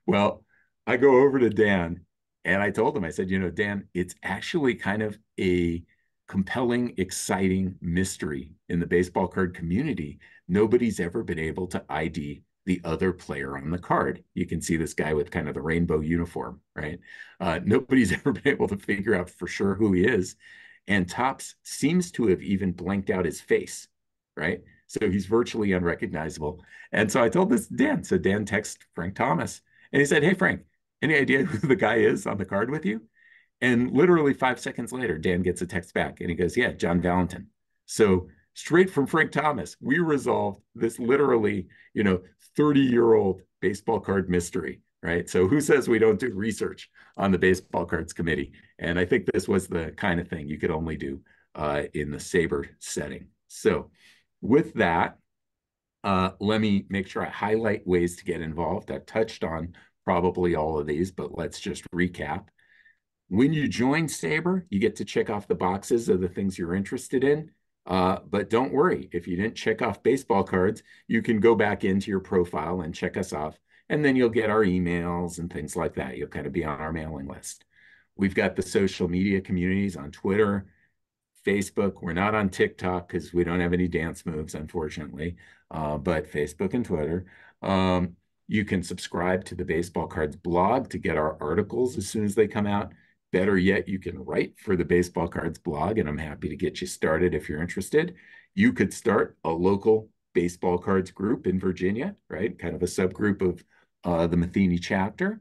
Well, I go over to Dan and I told him, I said, Dan, it's actually kind of a compelling, exciting mystery in the baseball card community. Nobody's ever been able to ID the other player on the card. You can see this guy with kind of the rainbow uniform, right? Nobody's ever been able to figure out for sure who he is. And Topps seems to have even blanked out his face, right? So he's virtually unrecognizable. And so I told this to Dan. So Dan texted Frank Thomas and he said, hey, Frank, any idea who the guy is on the card with you? And literally 5 seconds later, Dan gets a text back and he goes, yeah, John Valentin. So straight from Frank Thomas, we resolved this literally, 30-year-old baseball card mystery, right? So who says we don't do research on the baseball cards committee? And I think this was the kind of thing you could only do in the Saber setting. So with that, let me make sure I highlight ways to get involved. I've touched on probably all of these, but let's just recap. When you join Saber, you get to check off the boxes of the things you're interested in. But don't worry, if you didn't check off baseball cards, you can go back into your profile and check us off. And then you'll get our emails and things like that. You'll kind of be on our mailing list. We've got the social media communities on Twitter, Facebook. We're not on TikTok because we don't have any dance moves, unfortunately, but Facebook and Twitter. You can subscribe to the Baseball Cards blog to get our articles as soon as they come out. Better yet, you can write for the Baseball Cards blog, and I'm happy to get you started if you're interested. You could start a local baseball cards group in Virginia, right? Kind of a subgroup of the Metheny chapter.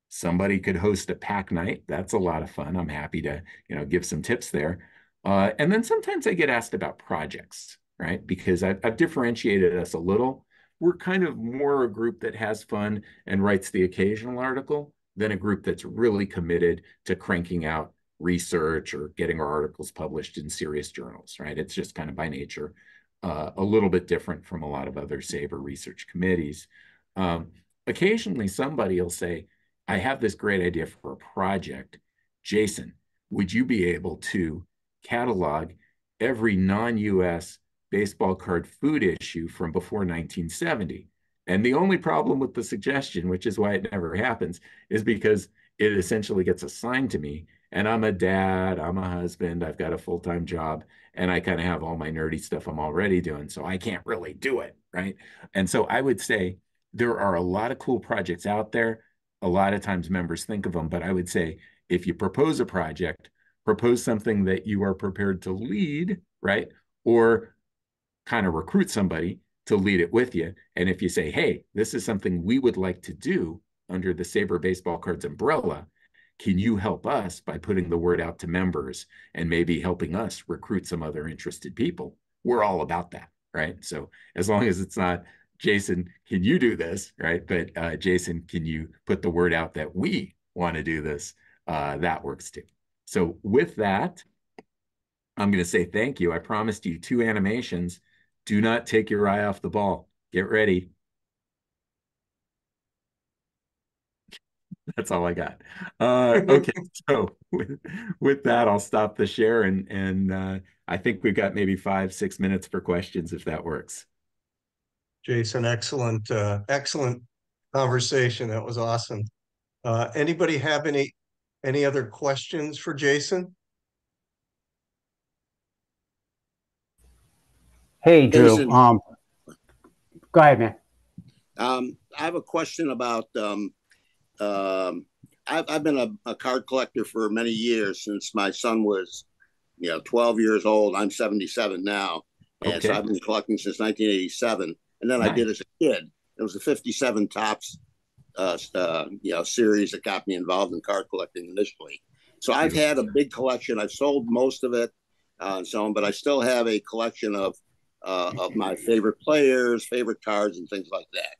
Somebody could host a pack night. That's a lot of fun. I'm happy to, give some tips there. And then sometimes I get asked about projects, right? Because I've differentiated us a little. We're kind of more a group that has fun and writes the occasional article than a group that's really committed to cranking out research or getting our articles published in serious journals, right? It's just kind of by nature a little bit different from a lot of other Saber research committees. Occasionally, somebody will say, I have this great idea for a project. Jason, would you be able to catalog every non-US baseball card food issue from before 1970? And the only problem with the suggestion, which is why it never happens, is because it essentially gets assigned to me. And I'm a dad, I'm a husband, I've got a full-time job, and I kind of have all my nerdy stuff I'm already doing. So I can't really do it, right? And so I would say there are a lot of cool projects out there. A lot of times members think of them, but I would say if you propose a project, propose something that you are prepared to lead, right? Or kind of recruit somebody to lead it with you. And if you say, hey, this is something we would like to do under the Saber Baseball Cards umbrella, can you help us by putting the word out to members and maybe helping us recruit some other interested people? We're all about that, right? So as long as it's not, Jason, can you do this, right? But Jason, can you put the word out that we want to do this? That works too. So with that, I'm going to say thank you. I promised you 2 animations. Do not take your eye off the ball. Get ready. That's all I got. Okay, so with that, I'll stop the share, and I think we've got maybe 5, 6 minutes for questions if that works. Jason, excellent conversation. That was awesome. Anybody have any other questions for Jason? Hey, Drew. Jason, Go ahead, man. I have a question about. I've been a card collector for many years since my son was, 12 years old. I'm 77 now, and so Okay, I've been collecting since 1987. And then I nice. did as a kid. It was the 57 tops, series that got me involved in card collecting initially. So I've Beautiful. had a big collection. I've sold most of it, and so on, but I still have a collection of my favorite players, favorite cards, and things like that.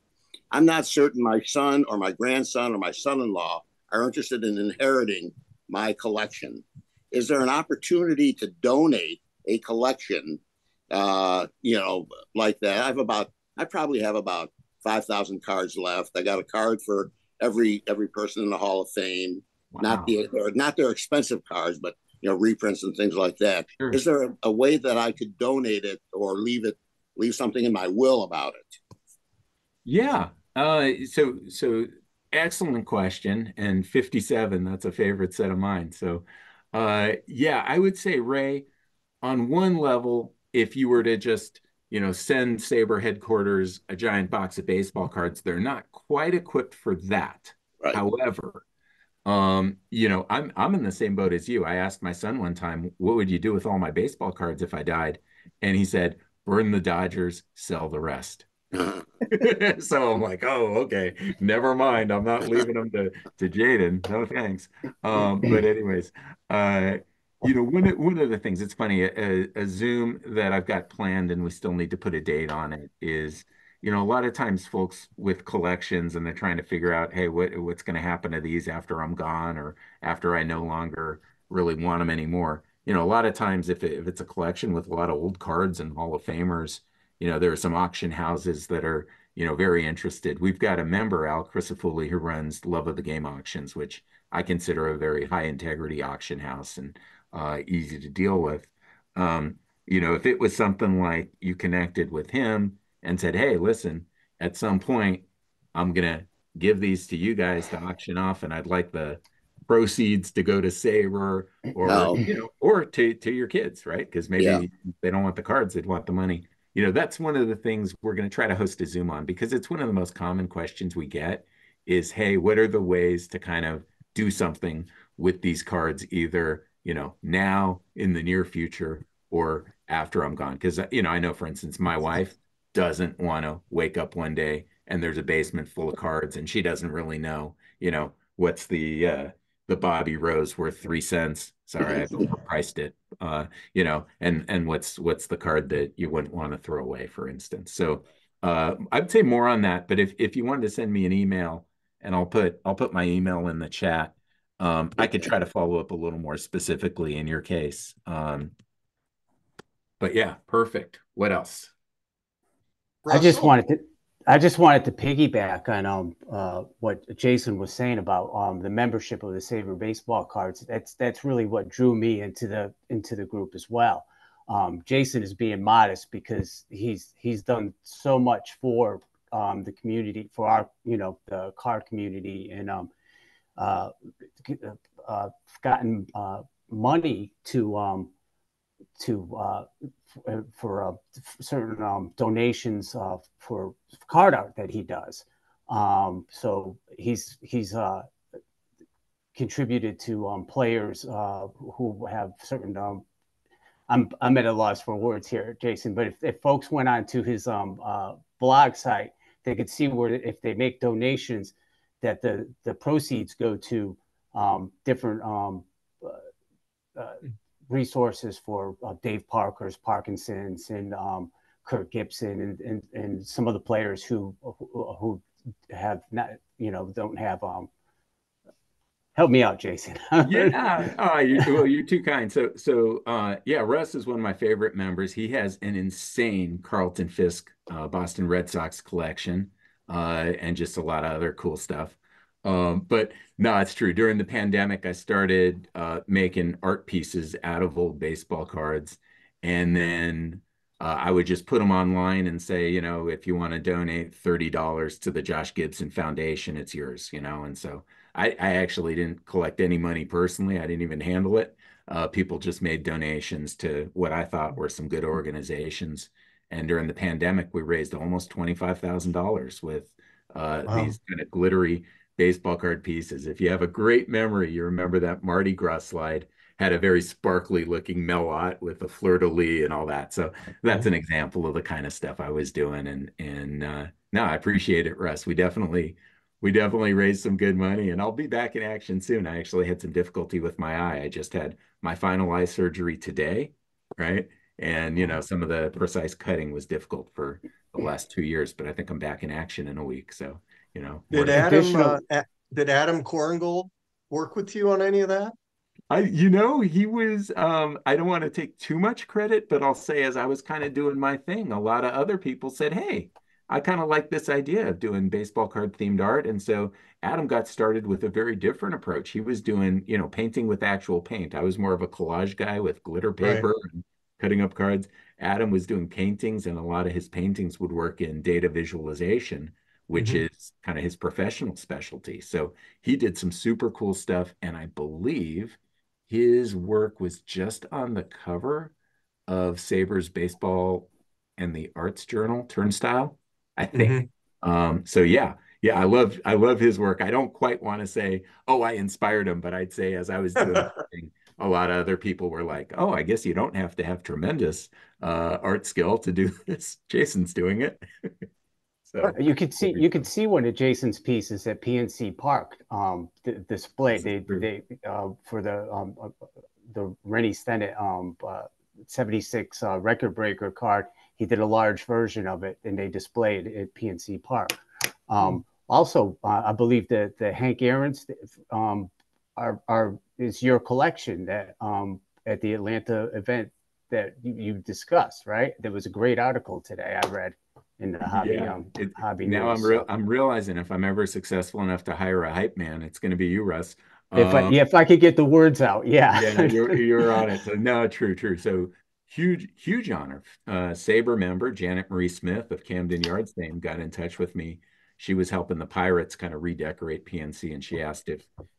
I'm not certain my son or my grandson or my son-in-law are interested in inheriting my collection. Is there an opportunity to donate a collection, like that? I probably have about 5,000 cards left. I got a card for every person in the Hall of Fame. Wow. Not their expensive cards, but reprints and things like that. Sure. Is there a way that I could donate it or leave something in my will about it? Yeah. So excellent question. And 57, that's a favorite set of mine. So yeah, I would say, Ray, on one level, if you were to just, send SABR headquarters a giant box of baseball cards, they're not quite equipped for that. Right. However, I'm in the same boat as you. I asked my son one time, what would you do with all my baseball cards if I died? And he said, burn the Dodgers, sell the rest. So I'm like, oh, okay, never mind. I'm not leaving them to Jaden. No thanks. But anyways, uh, one of the things, it's funny, a Zoom that I've got planned and we still need to put a date on it is, a lot of times folks with collections and they're trying to figure out, hey, what's going to happen to these after I'm gone or after I no longer really want them anymore. A lot of times if it's a collection with a lot of old cards and Hall of Famers, there are some auction houses that are, very interested. We've got a member, Al Crisafulli, who runs Love of the Game Auctions, which I consider a very high integrity auction house and easy to deal with. If it was something like you connected with him and said, hey, listen, at some point, I'm gonna give these to you guys to auction off, and I'd like the proceeds to go to SABR or, No. or to your kids, right? Because Yeah. maybe they don't want the cards, they'd want the money. That's one of the things we're going to try to host a Zoom on because it's one of the most common questions we get is, hey, what are the ways to kind of do something with these cards, either, now in the near future or after I'm gone? Because, I know, for instance, my wife doesn't want to wake up one day and there's a basement full of cards and she doesn't really know, what's the Bobby Rose worth 3 cents. Sorry, I've overpriced it. And what's the card that you wouldn't want to throw away, for instance. So I'd say more on that. But if you wanted to send me an email, and I'll put my email in the chat. I could try to follow up a little more specifically in your case. But yeah, perfect. What else? I just Russell? wanted to piggyback on what Jason was saying about the membership of the SABR baseball cards. That's really what drew me into the group as well. Jason is being modest because he's done so much for the community, for our the card community, and gotten money to for certain donations for card art that he does. So he's contributed to players who have certain. I'm at a loss for words here, Jason. But if folks went on to his blog site, they could see where if they make donations, that the proceeds go to different resources for Dave Parker's Parkinson's and Kirk Gibson and some of the players who have not, don't have help me out, Jason. Yeah, you're too kind. Yeah, Russ is one of my favorite members. He has an insane Carlton Fisk Boston Red Sox collection, and just a lot of other cool stuff. But no, it's true. During the pandemic, I started making art pieces out of old baseball cards, and then I would just put them online and say, if you want to donate $30 to the Josh Gibson Foundation, it's yours, And so I actually didn't collect any money personally. I didn't even handle it. People just made donations to what I thought were some good organizations. And during the pandemic, we raised almost $25,000 with Wow. these kind of glittery baseball card pieces. If you have a great memory, you remember that Mardi Gras slide had a very sparkly looking melot with a fleur-de-lis and all that. So that's an example of the kind of stuff I was doing. And no, I appreciate it, Russ. We definitely raised some good money, and I'll be back in action soon. I actually had some difficulty with my eye. I just had my final eye surgery today, right? And some of the precise cutting was difficult for the last 2 years, but I think I'm back in action in a week. So, more Did to come. Adam Additional, did Adam Korengold work with you on any of that? He was, I don't want to take too much credit, but I'll say as I was kind of doing my thing, a lot of other people said, hey, I kind of like this idea of doing baseball card themed art. And so Adam got started with a very different approach. He was doing, painting with actual paint. I was more of a collage guy with glitter Right. paper and cutting up cards. Adam was doing paintings, and a lot of his paintings would work in data visualization, which Hmm. is kind of his professional specialty. So he did some super cool stuff. And I believe his work was just on the cover of Saber's Baseball and the Arts Journal, Turnstile, I think. Hmm. So yeah, I love his work. I don't quite want to say, oh, I inspired him, but I'd say as I was doing my thing, a lot of other people were like, oh, I guess you don't have to have tremendous art skill to do this. Jason's doing it. So you could see one of Jason's pieces at PNC Park displayed. this is true. They for the Rennie Stennett 76 record breaker card. He did a large version of it, and they displayed it at PNC Park. Also, I believe that the Hank Aaron's is your collection that at the Atlanta event that you discussed, right? There was a great article today I read in the Yeah, hobby now news. So I'm realizing if I'm ever successful enough to hire a hype man, it's going to be you, Russ. yeah, if I could get the words out, yeah. Yeah, you're on it. So no, true. So huge honor. SABR member Janet Marie Smith of Camden Yards fame got in touch with me. She was helping the Pirates kind of redecorate PNC, and she asked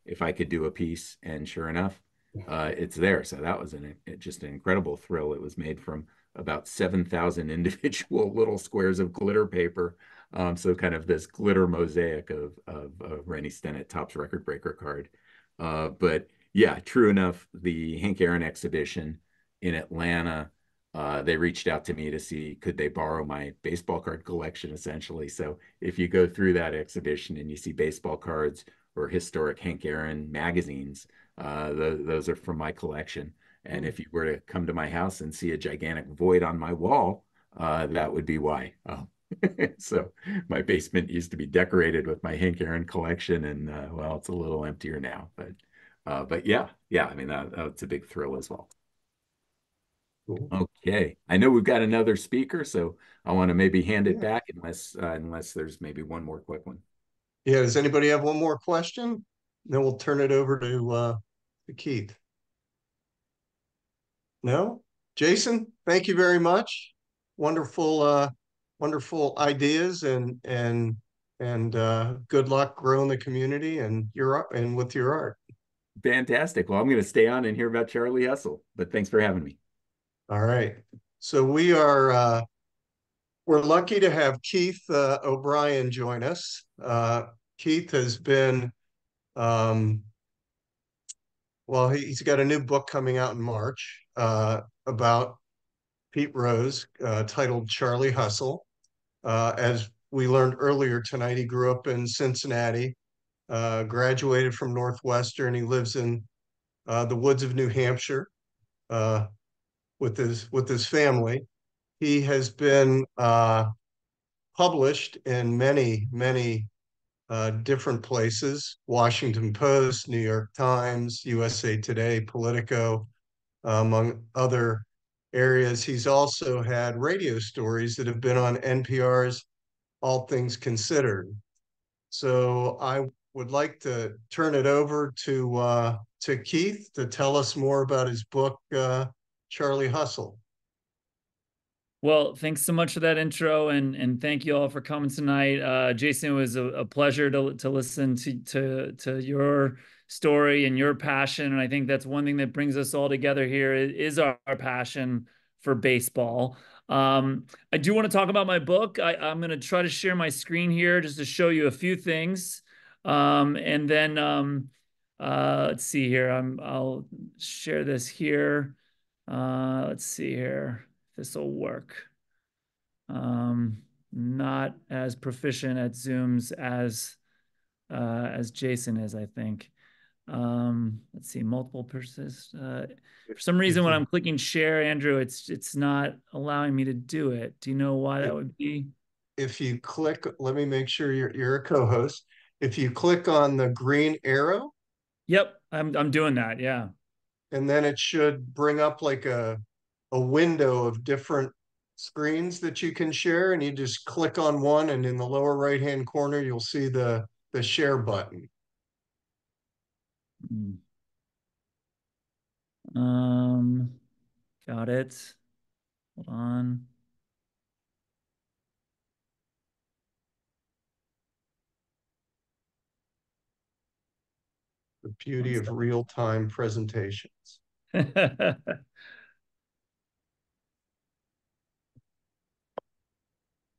if I could do a piece, and sure enough, it's there. So that was just an incredible thrill. It was made from about 7,000 individual little squares of glitter paper. So kind of this glitter mosaic of Rennie Stennett Topps record breaker card. But yeah, true enough, the Hank Aaron exhibition in Atlanta, they reached out to me to see could they borrow my baseball card collection, essentially. So if you go through that exhibition and you see baseball cards or historic Hank Aaron magazines, those are from my collection. And if you were to come to my house and see a gigantic void on my wall, that would be why. So my basement used to be decorated with my Hank Aaron collection, and well, it's a little emptier now. But yeah. I mean, that's a big thrill as well. Cool. Okay, I know we've got another speaker, so I want to maybe hand it Yeah. back unless there's maybe one more quick one. Yeah. Does anybody have one more question? Then we'll turn it over to Keith. No? Jason, thank you very much. Wonderful ideas and good luck growing the community and with your art. Fantastic. Well, I'm going to stay on and hear about Charlie Hustle, but thanks for having me. All right. So we're lucky to have Keith O'Brien join us. Keith has been well, he's got a new book coming out in March about Pete Rose titled Charlie Hustle. As we learned earlier tonight, he grew up in Cincinnati, graduated from Northwestern. He lives in the woods of New Hampshire with his family. He has been published in many different places: Washington Post, New York Times, USA Today, Politico, among other areas. He's also had radio stories that have been on NPR's All Things Considered. So I would like to turn it over to Keith to tell us more about his book, Charlie Hustle. Well, thanks so much for that intro, and thank you all for coming tonight. Jason, it was a pleasure to listen to your story and your passion, and I think that's one thing that brings us all together here is our passion for baseball. I do want to talk about my book. I'm going to try to share my screen here just to show you a few things, and then let's see here. I'll share this here. Let's see here. This will work. Not as proficient at Zooms as Jason is, I think. Let's see, multiple persons. For some reason, when I'm clicking share, Andrew, it's not allowing me to do it. Do you know why that would be? If you click, let me make sure you're a co-host. If you click on the green arrow. Yep, I'm doing that, yeah. And then it should bring up like a window of different screens that you can share, and you just click on one, and in the lower right hand corner you'll see the share button. Got it. Hold on. The beauty of real-time presentations. Let's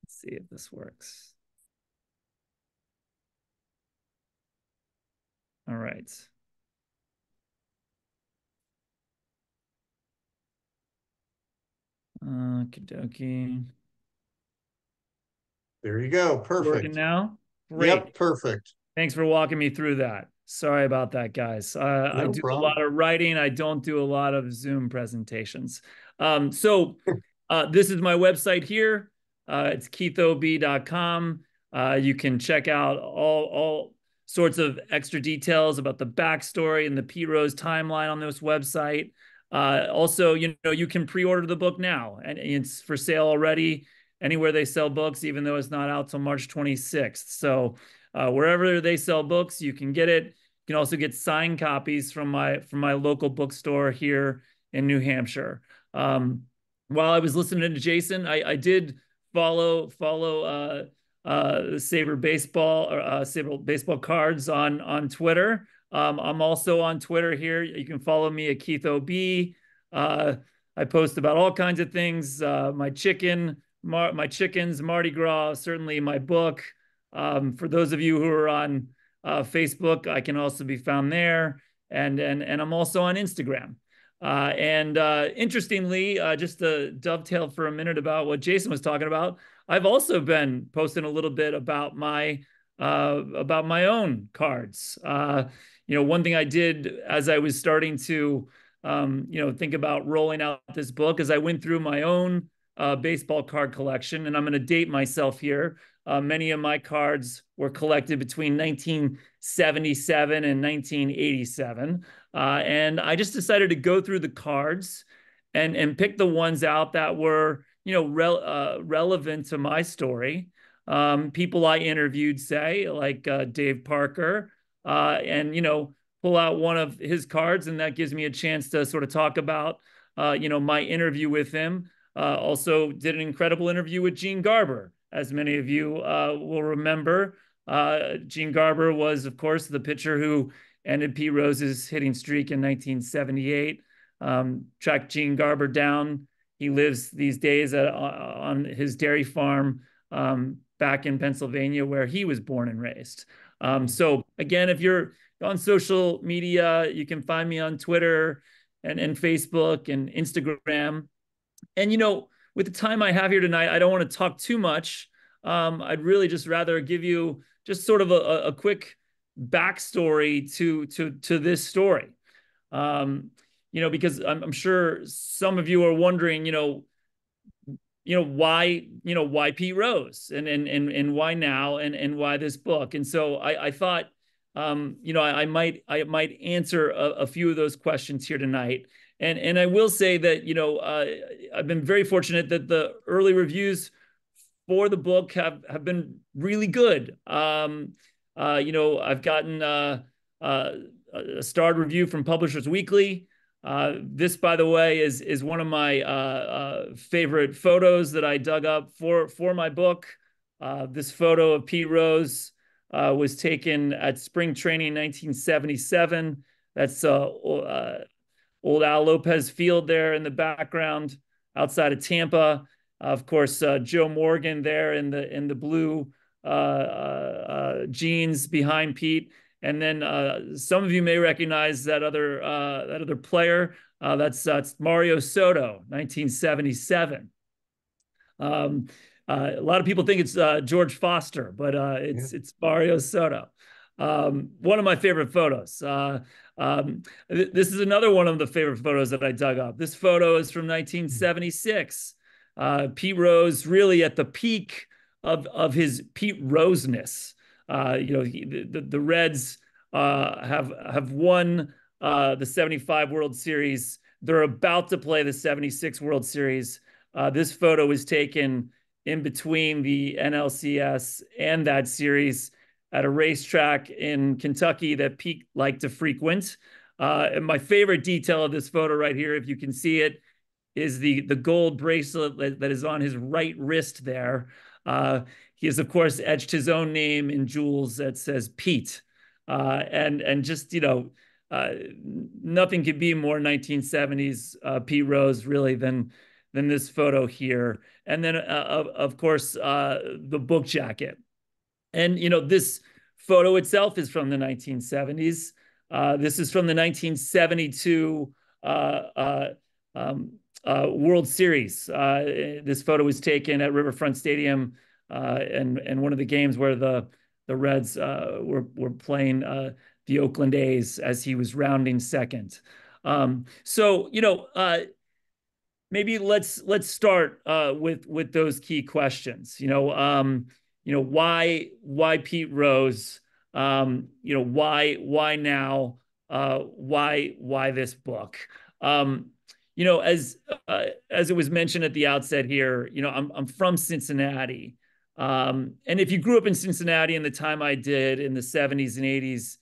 see if this works. All right. Okie dokie. There you go. Perfect. Working now? Great. Yep, perfect. Thanks for walking me through that. Sorry about that, guys. I do a lot of writing. I don't do a lot of Zoom presentations. So this is my website here. It's keithob.com. You can check out all sorts of extra details about the backstory and the Pete Rose timeline on this website. Also, you can pre-order the book now, and it's for sale already anywhere they sell books, even though it's not out till March 26th. So wherever they sell books, you can get it. You can also get signed copies from my local bookstore here in New Hampshire. While I was listening to Jason, I did follow the SABR baseball or SABR baseball cards on Twitter. I'm also on Twitter here. You can follow me at Keith OB. I post about all kinds of things. My chickens, Mardi Gras, certainly my book. For those of you who are on Facebook, I can also be found there. And I'm also on Instagram. Interestingly, just to dovetail for a minute about what Jason was talking about, I've also been posting a little bit about my own cards. One thing I did as I was starting to think about rolling out this book is I went through my own baseball card collection, and I'm going to date myself here. Many of my cards were collected between 1977 and 1987. And I just decided to go through the cards and pick the ones out that were, relevant to my story. People I interviewed, say, like Dave Parker, and, pull out one of his cards, and that gives me a chance to sort of talk about, my interview with him. Also did an incredible interview with Gene Garber, as many of you will remember. Gene Garber was, of course, the pitcher who ended Pete Rose's hitting streak in 1978. Tracked Gene Garber down. He lives these days on his dairy farm back in Pennsylvania, where he was born and raised. So again, if you're on social media, you can find me on Twitter and Facebook and Instagram. And, with the time I have here tonight, I don't want to talk too much. I'd really just rather give you just sort of a quick backstory to this story. Because I'm sure some of you are wondering, why Pete Rose and why now and why this book. And so I thought, I might answer a few of those questions here tonight. And I will say that, I've been very fortunate that the early reviews for the book have been really good. I've gotten a starred review from Publishers Weekly. This, by the way, is one of my favorite photos that I dug up for my book. This photo of Pete Rose was taken at spring training 1977. That's old Al Lopez Field there in the background outside of Tampa. Of course, Joe Morgan there in the blue jeans behind Pete. And then some of you may recognize that other player. That's Mario Soto, 1977. A lot of people think it's George Foster, but it's Mario Soto. One of my favorite photos. This is another one of the favorite photos that I dug up. This photo is from 1976. Pete Rose really at the peak of his Pete Rose-ness. The Reds have won the 75 World Series. They're about to play the 76 World Series. This photo was taken in between the NLCS and that series at a racetrack in Kentucky that Pete liked to frequent. And my favorite detail of this photo right here, if you can see it, is the gold bracelet that is on his right wrist there. He has, of course, etched his own name in jewels that says Pete. And just, nothing could be more 1970s Pete Rose, really, than this photo here. And then, of course, the book jacket. And, this photo itself is from the 1970s. This is from the 1972 World Series. This photo was taken at Riverfront Stadium and one of the games where the Reds were playing the Oakland A's as he was rounding second. Maybe let's start with those key questions. Why Pete Rose? Why now? Why this book? As it was mentioned at the outset here, I'm from Cincinnati. And if you grew up in Cincinnati in the time I did in the 70s and 80s,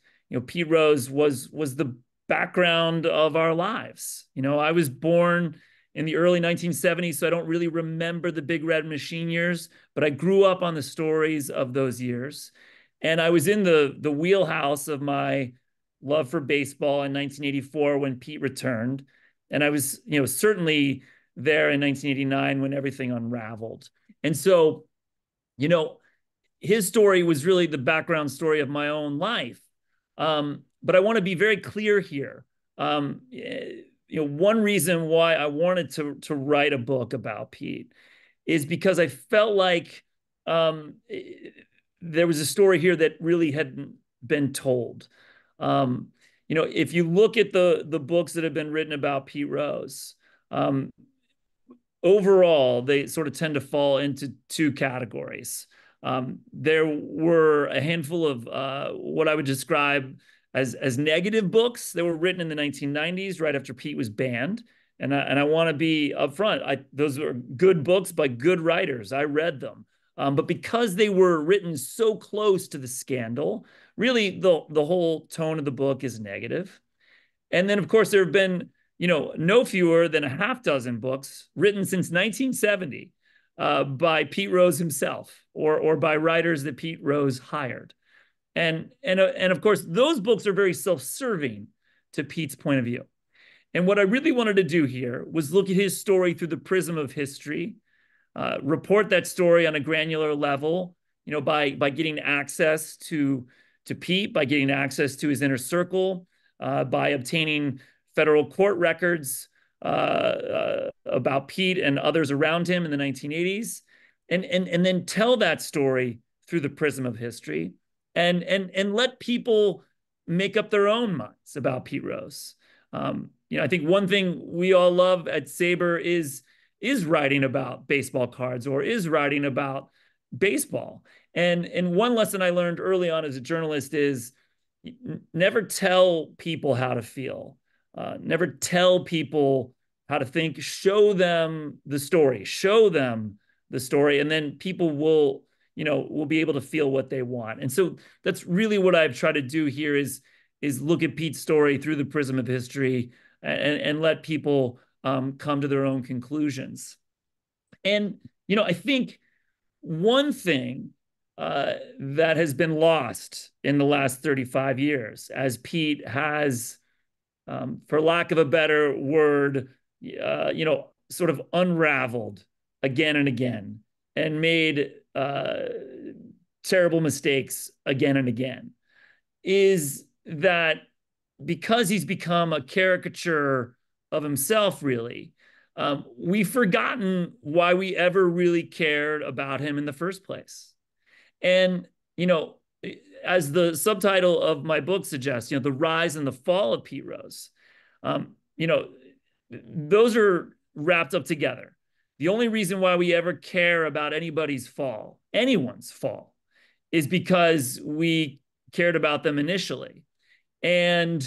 Pete Rose was the background of our lives. I was born in the early 1970s, so I don't really remember the Big Red Machine years, but I grew up on the stories of those years. And I was in the wheelhouse of my love for baseball in 1984 when Pete returned. And I was, certainly there in 1989 when everything unraveled. And so, his story was really the background story of my own life. But I want to be very clear here. One reason why I wanted to write a book about Pete is because I felt like there was a story here that really hadn't been told. If you look at the books that have been written about Pete Rose, overall, they sort of tend to fall into two categories. There were a handful of what I would describe as negative books that were written in the 1990s, right after Pete was banned. And I want to be upfront. Those are good books by good writers. I read them. But because they were written so close to the scandal, really the whole tone of the book is negative. And then, of course, there have been, no fewer than a half dozen books written since 1970 by Pete Rose himself or by writers that Pete Rose hired. And of course, those books are very self-serving to Pete's point of view. And what I really wanted to do here was look at his story through the prism of history, report that story on a granular level, by getting access to Pete, by getting access to his inner circle, by obtaining federal court records about Pete and others around him in the 1980s, and then tell that story through the prism of history. and let people make up their own minds about Pete Rose. I think one thing we all love at SABR is writing about baseball cards or is writing about baseball. And one lesson I learned early on as a journalist is never tell people how to feel. Never tell people how to think. Show them the story. Show them the story, and then people will be able to feel what they want. And so that's really what I've tried to do here is look at Pete's story through the prism of history and let people come to their own conclusions. And I think one thing that has been lost in the last 35 years, as Pete has, for lack of a better word, sort of unraveled again and again and made terrible mistakes again and again, is that because he's become a caricature of himself, really, we've forgotten why we ever really cared about him in the first place. And, as the subtitle of my book suggests, the rise and the fall of Pete Rose, those are wrapped up together. The only reason why we ever care about anybody's fall, anyone's fall, is because we cared about them initially. And,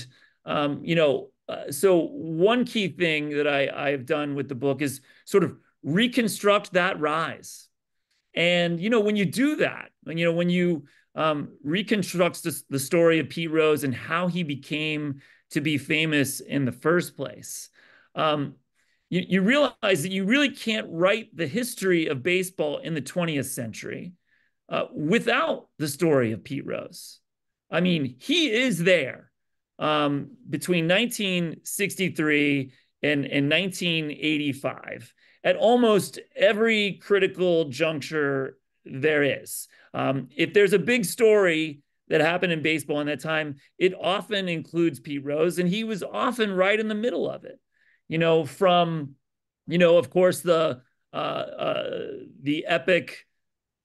so one key thing that I've done with the book is sort of reconstruct that rise. And, when you do that, when you reconstruct the story of Pete Rose and how he became to be famous in the first place, you realize that you really can't write the history of baseball in the 20th century without the story of Pete Rose. I mean, he is there between 1963 and 1985 at almost every critical juncture there is. If there's a big story that happened in baseball in that time, it often includes Pete Rose, and he was often right in the middle of it. From, of course, the epic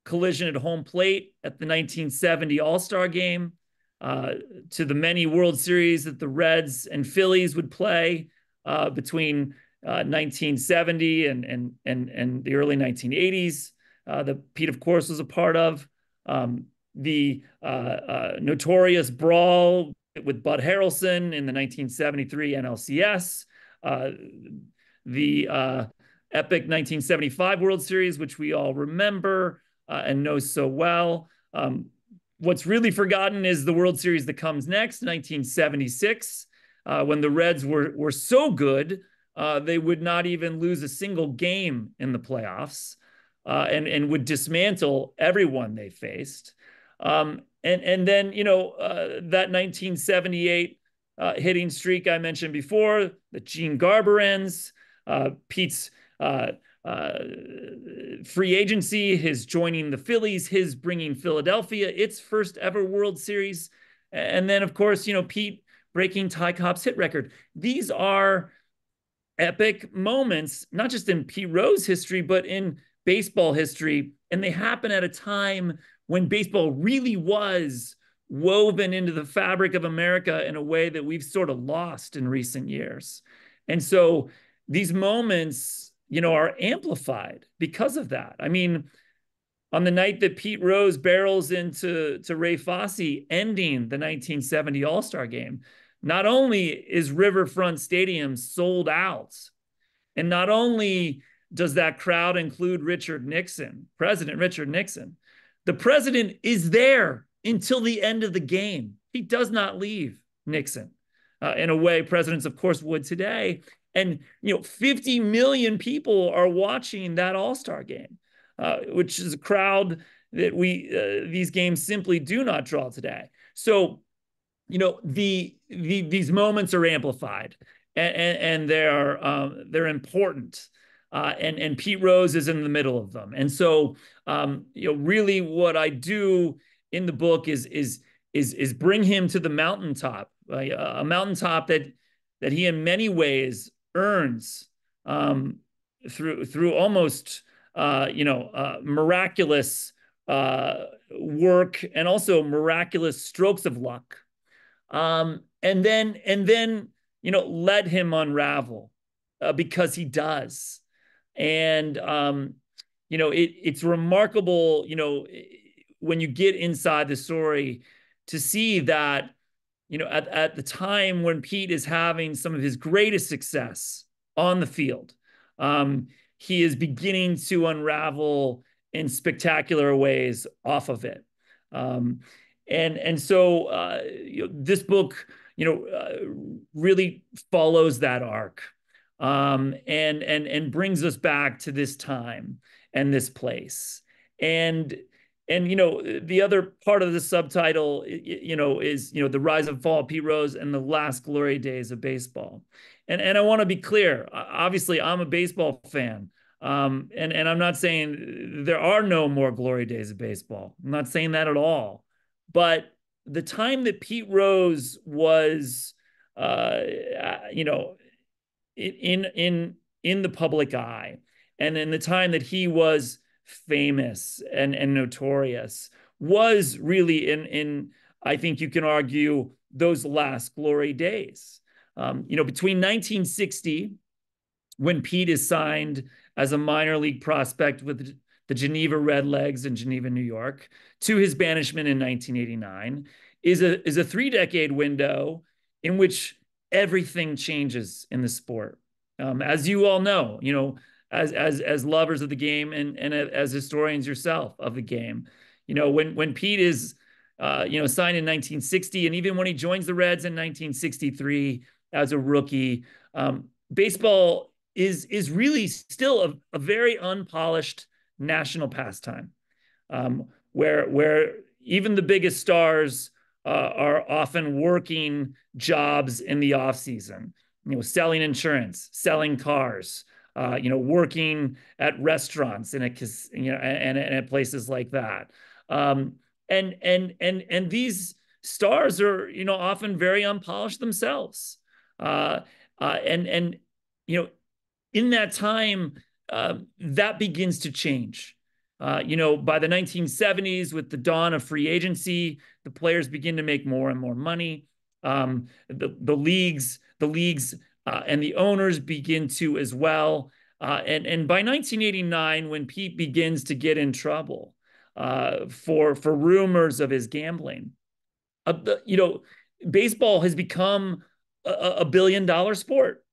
collision at home plate at the 1970 All-Star game, to the many World Series that the Reds and Phillies would play between 1970 and the early 1980s, that Pete, of course, was a part of. The notorious brawl with Bud Harrelson in the 1973 NLCS, the epic 1975 World Series, which we all remember and know so well. What's really forgotten is the World Series that comes next, 1976, when the Reds were so good, they would not even lose a single game in the playoffs, and would dismantle everyone they faced. And then, that 1978 hitting streak I mentioned before, the Gene Garber ends, Pete's free agency, his joining the Phillies, his bringing Philadelphia its first ever World Series. And then, of course, Pete breaking Ty Cobb's hit record. These are epic moments, not just in Pete Rose history, but in baseball history. And they happen at a time when baseball really was woven into the fabric of America in a way that we've sort of lost in recent years. And so these moments, are amplified because of that. I mean, on the night that Pete Rose barrels into Ray Fosse, ending the 1970 All-Star game, not only is Riverfront Stadium sold out, and not only does that crowd include Richard Nixon, President Richard Nixon, the president is there until the end of the game. He does not leave Nixon in a way presidents, of course, would today. And, 50 million people are watching that All-Star game, which is a crowd that these games simply do not draw today. So, these moments are amplified, and they're important. And Pete Rose is in the middle of them. And so, really what I do in the book is bring him to the mountaintop, a mountaintop that he in many ways earns through almost miraculous work and also miraculous strokes of luck. And then, let him unravel because he does. And, it's remarkable, when you get inside the story to see that, at the time when Pete is having some of his greatest success on the field, he is beginning to unravel in spectacular ways off of it. So this book, really follows that arc, and brings us back to this time and this place. And the other part of the subtitle, is the rise and fall of Pete Rose and the last glory days of baseball. And I want to be clear. Obviously, I'm a baseball fan. And I'm not saying there are no more glory days of baseball. I'm not saying that at all. But the time that Pete Rose was, in the public eye, and in the time that he was famous and notorious, was really in I think you can argue those last glory days. Between 1960, when Pete is signed as a minor league prospect with the Geneva Redlegs in Geneva, New York, to his banishment in 1989, is a 3-decade window in which everything changes in the sport. As you all know, as lovers of the game and as historians yourself of the game, when Pete is signed in 1960, and even when he joins the Reds in 1963 as a rookie, baseball is really still a very unpolished national pastime, where even the biggest stars are often working jobs in the off season, selling insurance, selling cars, working at restaurants and at places like that. And these stars are, often very unpolished themselves. And in that time, that begins to change. By the 1970s, with the dawn of free agency, the players begin to make more and more money. The leagues and the owners begin to as well. And by 1989, when Pete begins to get in trouble for rumors of his gambling, baseball has become a billion-dollar sport.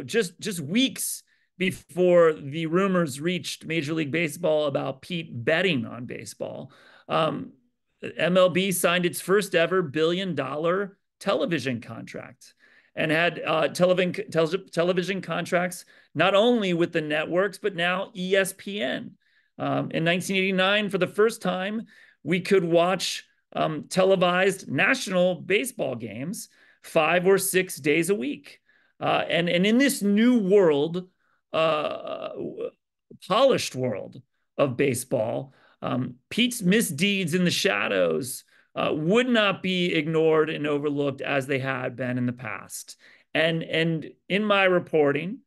Just weeks before the rumors reached Major League Baseball about Pete betting on baseball, MLB signed its first ever billion-dollar television contract, and had television contracts not only with the networks, but now ESPN. In 1989, for the first time, we could watch televised national baseball games 5 or 6 days a week. And in this new world, polished world of baseball, Pete's misdeeds in the shadows would not be ignored and overlooked as they had been in the past. And in my reporting,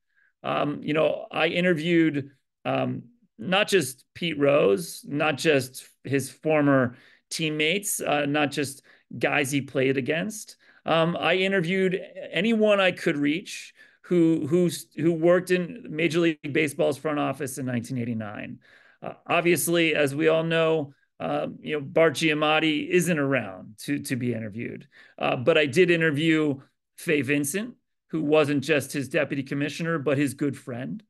I interviewed not just Pete Rose, not just his former teammates, not just guys he played against. I interviewed anyone I could reach who worked in Major League Baseball's front office in 1989. Obviously, as we all know, Bart Giamatti isn't around to be interviewed. But I did interview Fay Vincent, who wasn't just his deputy commissioner, but his good friend.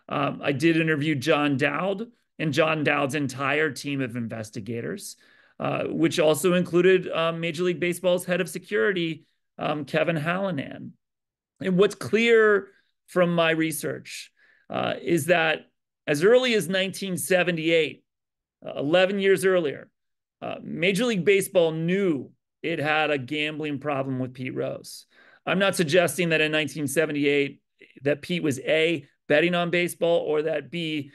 I did interview John Dowd and John Dowd's entire team of investigators, which also included Major League Baseball's head of security, Kevin Hallinan. And what's clear from my research is that as early as 1978, 11 years earlier, Major League Baseball knew it had a gambling problem with Pete Rose. I'm not suggesting that in 1978 that Pete was A, betting on baseball, or that B,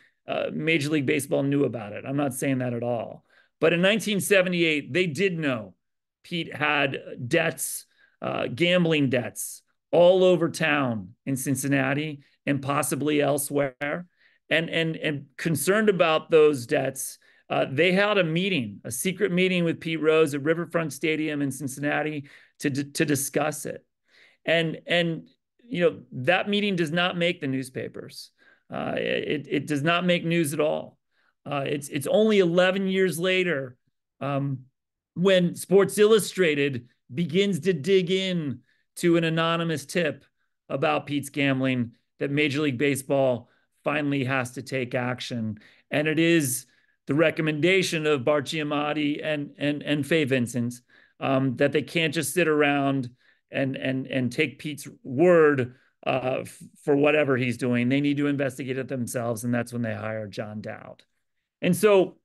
Major League Baseball knew about it. I'm not saying that at all. But in 1978, they did know Pete had debts, gambling debts, all over town in Cincinnati and possibly elsewhere. And concerned about those debts, They had a meeting, a secret meeting with Pete Rose at Riverfront Stadium in Cincinnati to discuss it. And you know, that meeting does not make the newspapers. It does not make news at all. It's only 11 years later when Sports Illustrated begins to dig in to an anonymous tip about Pete's gambling that Major League Baseball finally has to take action. And it is the recommendation of Bart Giamatti and Fay Vincent that they can't just sit around and take Pete's word for whatever he's doing. They need to investigate it themselves, and that's when they hire John Dowd. And so,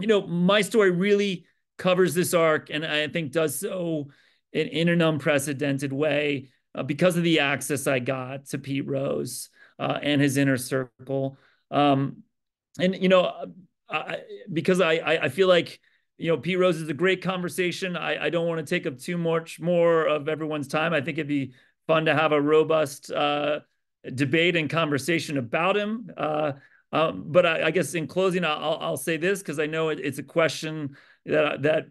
you know, my story really covers this arc, and I think does so in an unprecedented way because of the access I got to Pete Rose and his inner circle. And, you know, because I feel like, you know, Pete Rose is a great conversation. I don't want to take up too much more of everyone's time. I think it'd be fun to have a robust debate and conversation about him. But I guess in closing, I'll say this, because I know it's a question that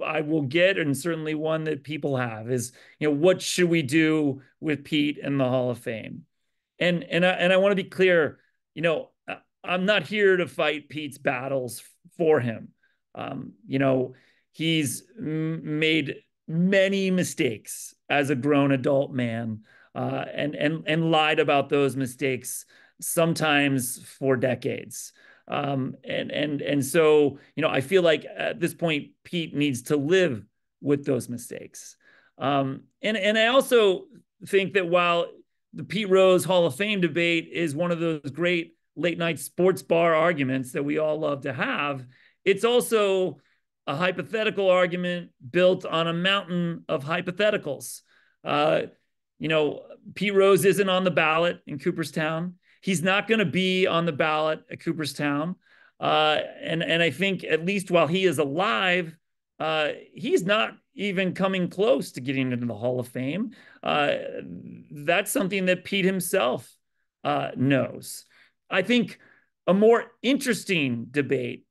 I will get, and certainly one that people have, is, you know, what should we do with Pete in the Hall of Fame? And I want to be clear, you know, I'm not here to fight Pete's battles for him. You know, he's made many mistakes as a grown adult man, and lied about those mistakes sometimes for decades. And so, you know, I feel like at this point, Pete needs to live with those mistakes. And I also think that while the Pete Rose Hall of Fame debate is one of those great late night sports bar arguments that we all love to have, it's also a hypothetical argument built on a mountain of hypotheticals. You know, Pete Rose isn't on the ballot in Cooperstown. He's not going to be on the ballot at Cooperstown. And I think at least while he is alive, he's not even coming close to getting into the Hall of Fame. That's something that Pete himself knows. I think a more interesting debate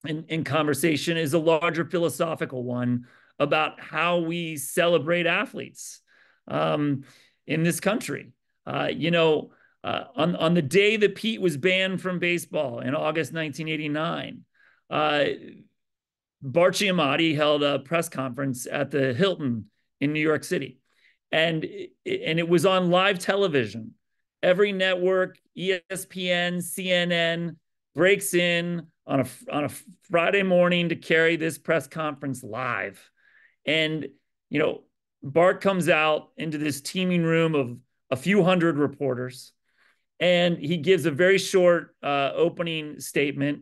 and conversation is a larger philosophical one about how we celebrate athletes in this country. You know, on the day that Pete was banned from baseball in August 1989, Bart Giamatti held a press conference at the Hilton in New York City. And it was on live television. Every network, ESPN, CNN, breaks in on a Friday morning to carry this press conference live. And, you know, Bart comes out into this teeming room of a few hundred reporters, and he gives a very short opening statement.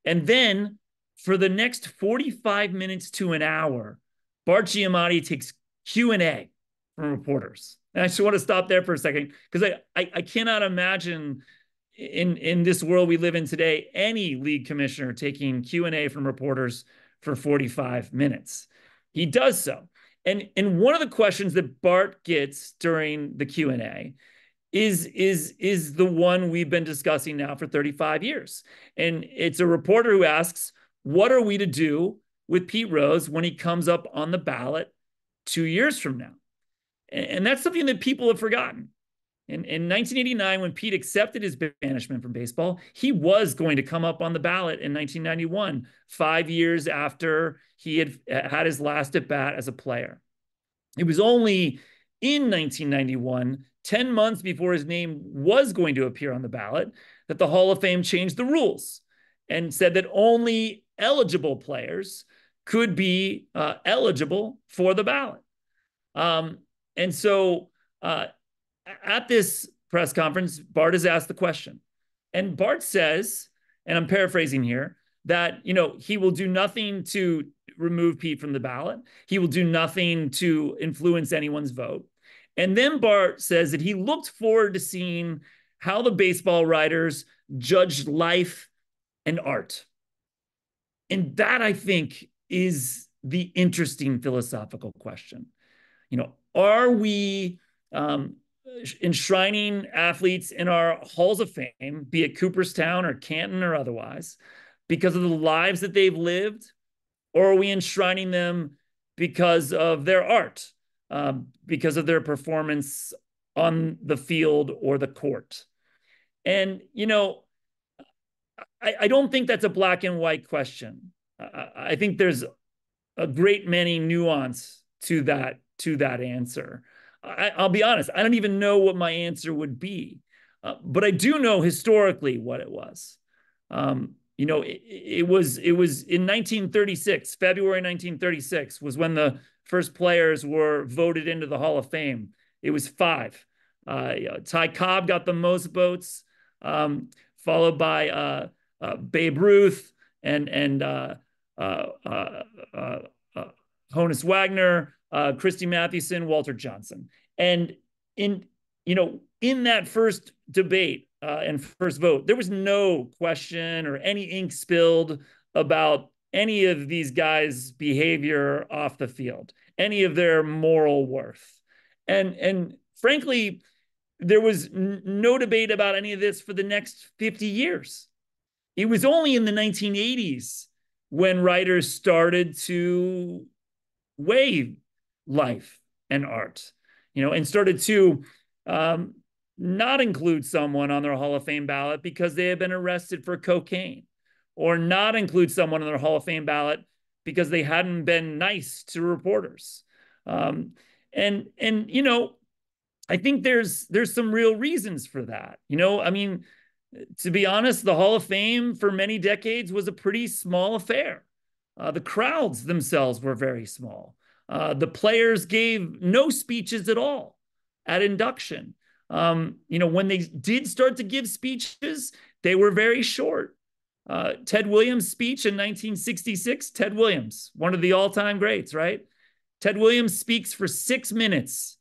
And then for the next 45 minutes to an hour, Bart Giamatti takes Q&A from reporters. And I just want to stop there for a second, because I cannot imagine in this world we live in today, any league commissioner taking Q&A from reporters for 45 minutes. He does so. And one of the questions that Bart gets during the Q&A is the one we've been discussing now for 35 years. And it's a reporter who asks, what are we to do with Pete Rose when he comes up on the ballot 2 years from now? And that's something that people have forgotten. In 1989, when Pete accepted his banishment from baseball, he was going to come up on the ballot in 1991, 5 years after he had his last at bat as a player. It was only in 1991, 10 months before his name was going to appear on the ballot, that the Hall of Fame changed the rules and said that only eligible players could be eligible for the ballot. And so at this press conference, Bart is asked the question. And Bart says, and I'm paraphrasing here, that, you know, he will do nothing to remove Pete from the ballot. He will do nothing to influence anyone's vote. And then Bart says that he looked forward to seeing how the baseball writers judged life and art. And that, I think, is the interesting philosophical question. You know, are we enshrining athletes in our halls of fame, be it Cooperstown or Canton or otherwise, because of the lives that they've lived, or are we enshrining them because of their art, because of their performance on the field or the court? And, you know, I don't think that's a black and white question. I think there's a great many nuance to that answer. I'll be honest, I don't even know what my answer would be, but I do know historically what it was. You know, it was in 1936, February 1936 was when the first players were voted into the Hall of Fame. It was 5. Ty Cobb got the most votes, followed by Babe Ruth and Honus Wagner, Christy Mathewson, Walter Johnson. And in, you know, in that first debate and first vote, there was no question or any ink spilled about any of these guys' behavior off the field, any of their moral worth. And frankly, there was no debate about any of this for the next 50 years. It was only in the 1980s when writers started to weigh life and art, you know, and started to not include someone on their Hall of Fame ballot because they had been arrested for cocaine, or not include someone on their Hall of Fame ballot because they hadn't been nice to reporters. And you know, I think there's some real reasons for that. You know, I mean, to be honest, the Hall of Fame for many decades was a pretty small affair. The crowds themselves were very small. The players gave no speeches at all at induction. You know, when they did start to give speeches, they were very short. Ted Williams' speech in 1966, Ted Williams, one of the all-time greats, right? Ted Williams speaks for 6 minutes.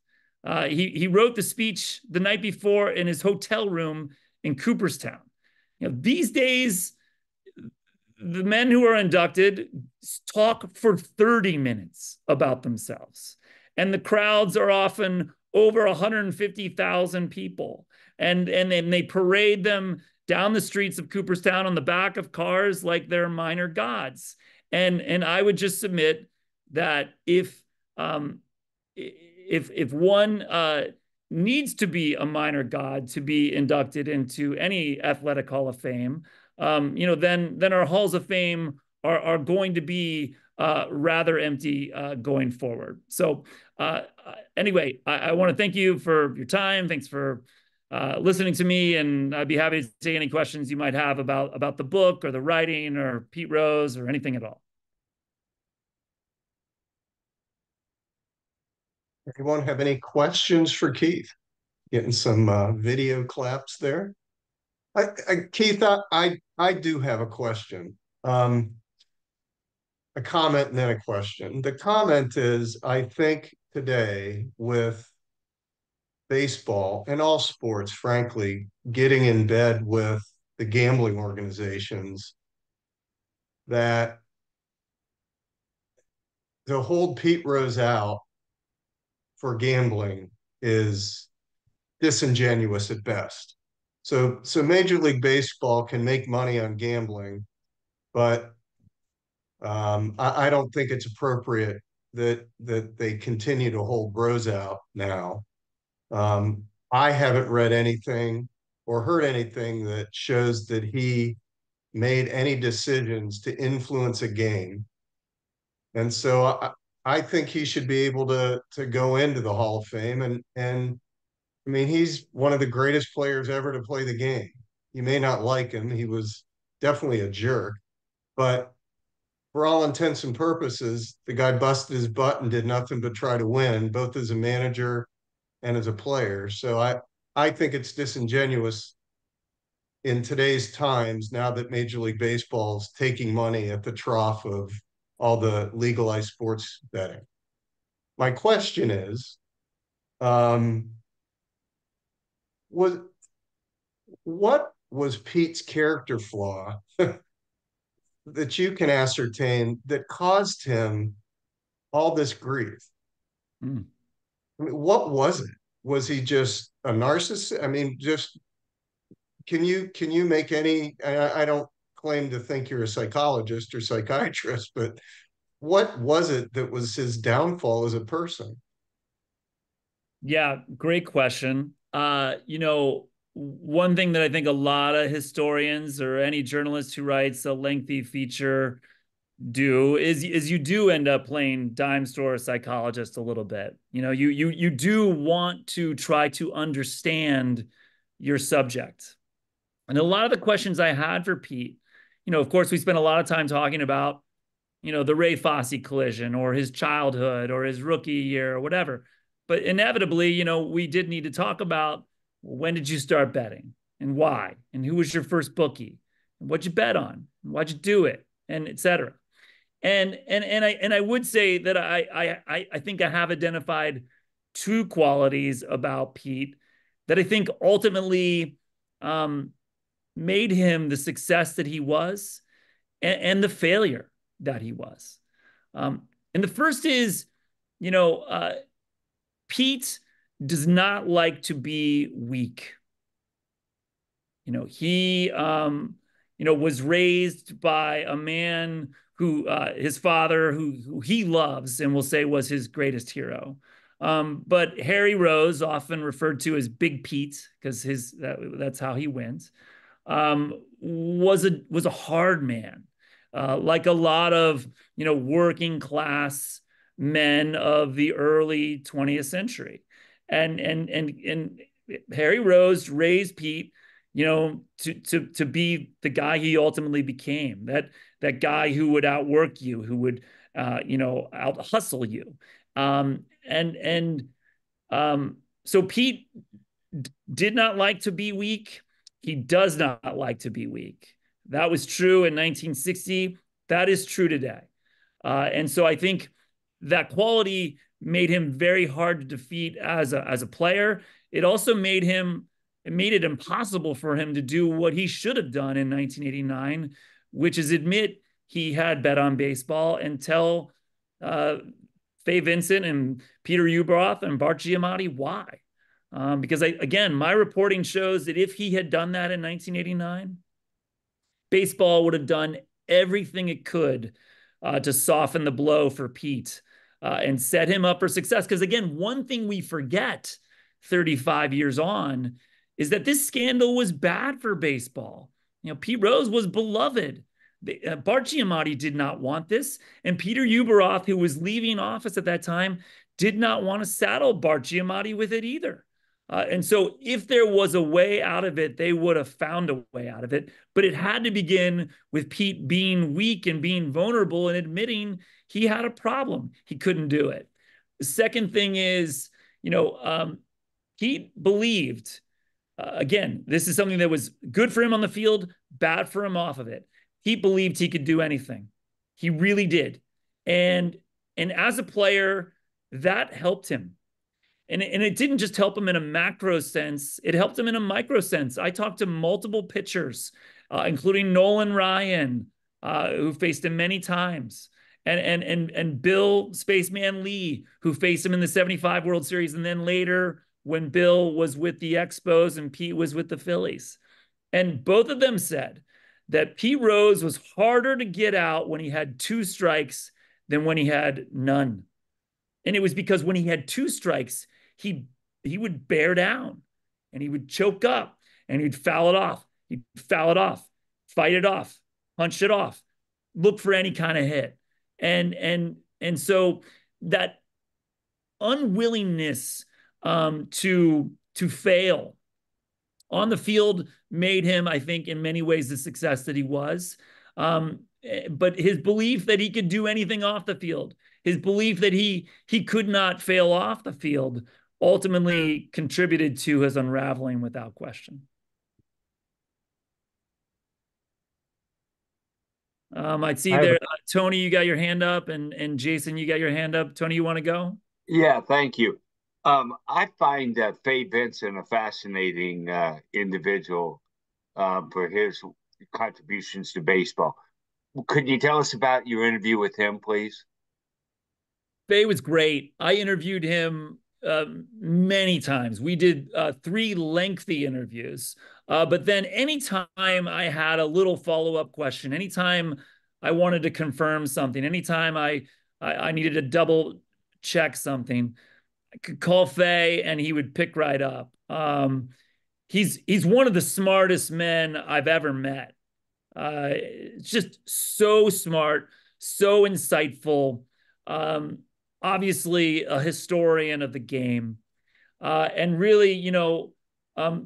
He wrote the speech the night before in his hotel room in Cooperstown. You know, these days, the men who are inducted talk for 30 minutes about themselves. And the crowds are often over 150,000 people. And then they parade them down the streets of Cooperstown on the back of cars like they're minor gods. And I would just submit that if one needs to be a minor god to be inducted into any athletic Hall of Fame, you know, then our halls of fame are going to be rather empty going forward. So anyway, I want to thank you for your time. Thanks for listening to me, and I'd be happy to take any questions you might have about the book or the writing or Pete Rose or anything at all. Anyone have any questions for Keith? Getting some video claps there. Keith, I do have a question. A comment and then a question. The comment is, I think today with baseball and all sports, frankly, getting in bed with the gambling organizations, that to hold Pete Rose out for gambling is disingenuous at best. So Major League Baseball can make money on gambling, but I don't think it's appropriate that they continue to hold Rose out now. I haven't read anything or heard anything that shows that he made any decisions to influence a game. And so I think he should be able to go into the Hall of Fame. And I mean, he's one of the greatest players ever to play the game. You may not like him. He was definitely a jerk, but for all intents and purposes, the guy busted his butt and did nothing but try to win, both as a manager and as a player. So I think it's disingenuous in today's times, now that Major League Baseball is taking money at the trough of all the legalized sports betting. My question is, what was Pete's character flaw that you can ascertain that caused him all this grief? Mm. I mean, what was it? Was he just a narcissist? I mean, just can you make any? I don't claim to think you're a psychologist or psychiatrist, but what was it that was his downfall as a person? Yeah, great question. One thing that I think a lot of historians or any journalist who writes a lengthy feature do is you do end up playing dime store psychologist a little bit. You do want to try to understand your subject. And a lot of the questions I had for Pete, of course, we spent a lot of time talking about, the Ray Fosse collision or his childhood or his rookie year or whatever. But inevitably, we did need to talk about, when did you start betting and why? And who was your first bookie? And what'd you bet on? And why'd you do it? And et cetera. And I would say that I think I have identified two qualities about Pete that I think ultimately made him the success that he was and the failure that he was. And the first is, Pete does not like to be weak. He was raised by a man who his father, who he loves and will say was his greatest hero. But Harry Rose, often referred to as Big Pete, because that's how he wins, was a hard man, like a lot of working class men of the early 20th century, and Harry Rose raised Pete, to be the guy he ultimately became, that guy who would outwork you, who would out hustle you, so Pete did not like to be weak. He does not like to be weak. That was true in 1960. That is true today. And so I think that quality made him very hard to defeat as a player. It also made it impossible for him to do what he should have done in 1989, which is admit he had bet on baseball and tell Fay Vincent and Peter Ueberroth and Bart Giamatti why. Because again, my reporting shows that if he had done that in 1989, baseball would have done everything it could to soften the blow for Pete and set him up for success. Because again, one thing we forget 35 years on is that this scandal was bad for baseball. Pete Rose was beloved. Bart Giamatti did not want this. And Peter Ueberroth, who was leaving office at that time, did not want to saddle Bart Giamatti with it either. And so if there was a way out of it, they would have found a way out of it. But it had to begin with Pete being weak and being vulnerable and admitting he had a problem. He couldn't do it. The second thing is, Pete believed, again, this is something that was good for him on the field, bad for him off of it. He believed he could do anything. He really did. And as a player, that helped him. And it didn't just help him in a macro sense, it helped him in a micro sense. I talked to multiple pitchers, including Nolan Ryan, who faced him many times, and Bill Spaceman Lee, who faced him in the 75 World Series, and then later when Bill was with the Expos and Pete was with the Phillies. And both of them said that Pete Rose was harder to get out when he had 2 strikes than when he had none. And it was because when he had 2 strikes, he would bear down and he would choke up and he'd foul it off. He'd foul it off, fight it off, punch it off, look for any kind of hit. And so that unwillingness to fail on the field made him, I think, in many ways, the success that he was. But his belief that he could do anything off the field, his belief that he could not fail off the field, ultimately contributed to his unraveling without question. I'd see there, Tony, you got your hand up, and Jason, you got your hand up. Tony, you want to go? Yeah, thank you. I find Fay Vincent a fascinating individual for his contributions to baseball. Could you tell us about your interview with him, please? Fay was great. I interviewed him many times. We did 3 lengthy interviews. But then anytime I had a little follow-up question, anytime I wanted to confirm something, anytime I needed to double check something, I could call Faye and he would pick right up. He's one of the smartest men I've ever met. Just so smart, so insightful. Obviously a historian of the game, and really,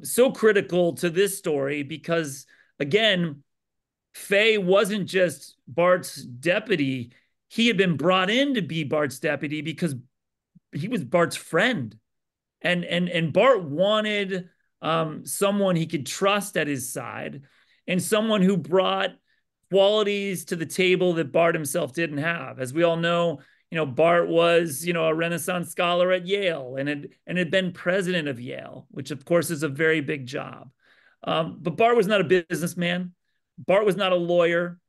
so critical to this story because, again, Faye wasn't just Bart's deputy. He had been brought in to be Bart's deputy because he was Bart's friend. And Bart wanted someone he could trust at his side and someone who brought qualities to the table that Bart himself didn't have. As we all know, Bart was, a Renaissance scholar at Yale and had been president of Yale, which of course is a very big job. But Bart was not a businessman. Bart was not a lawyer.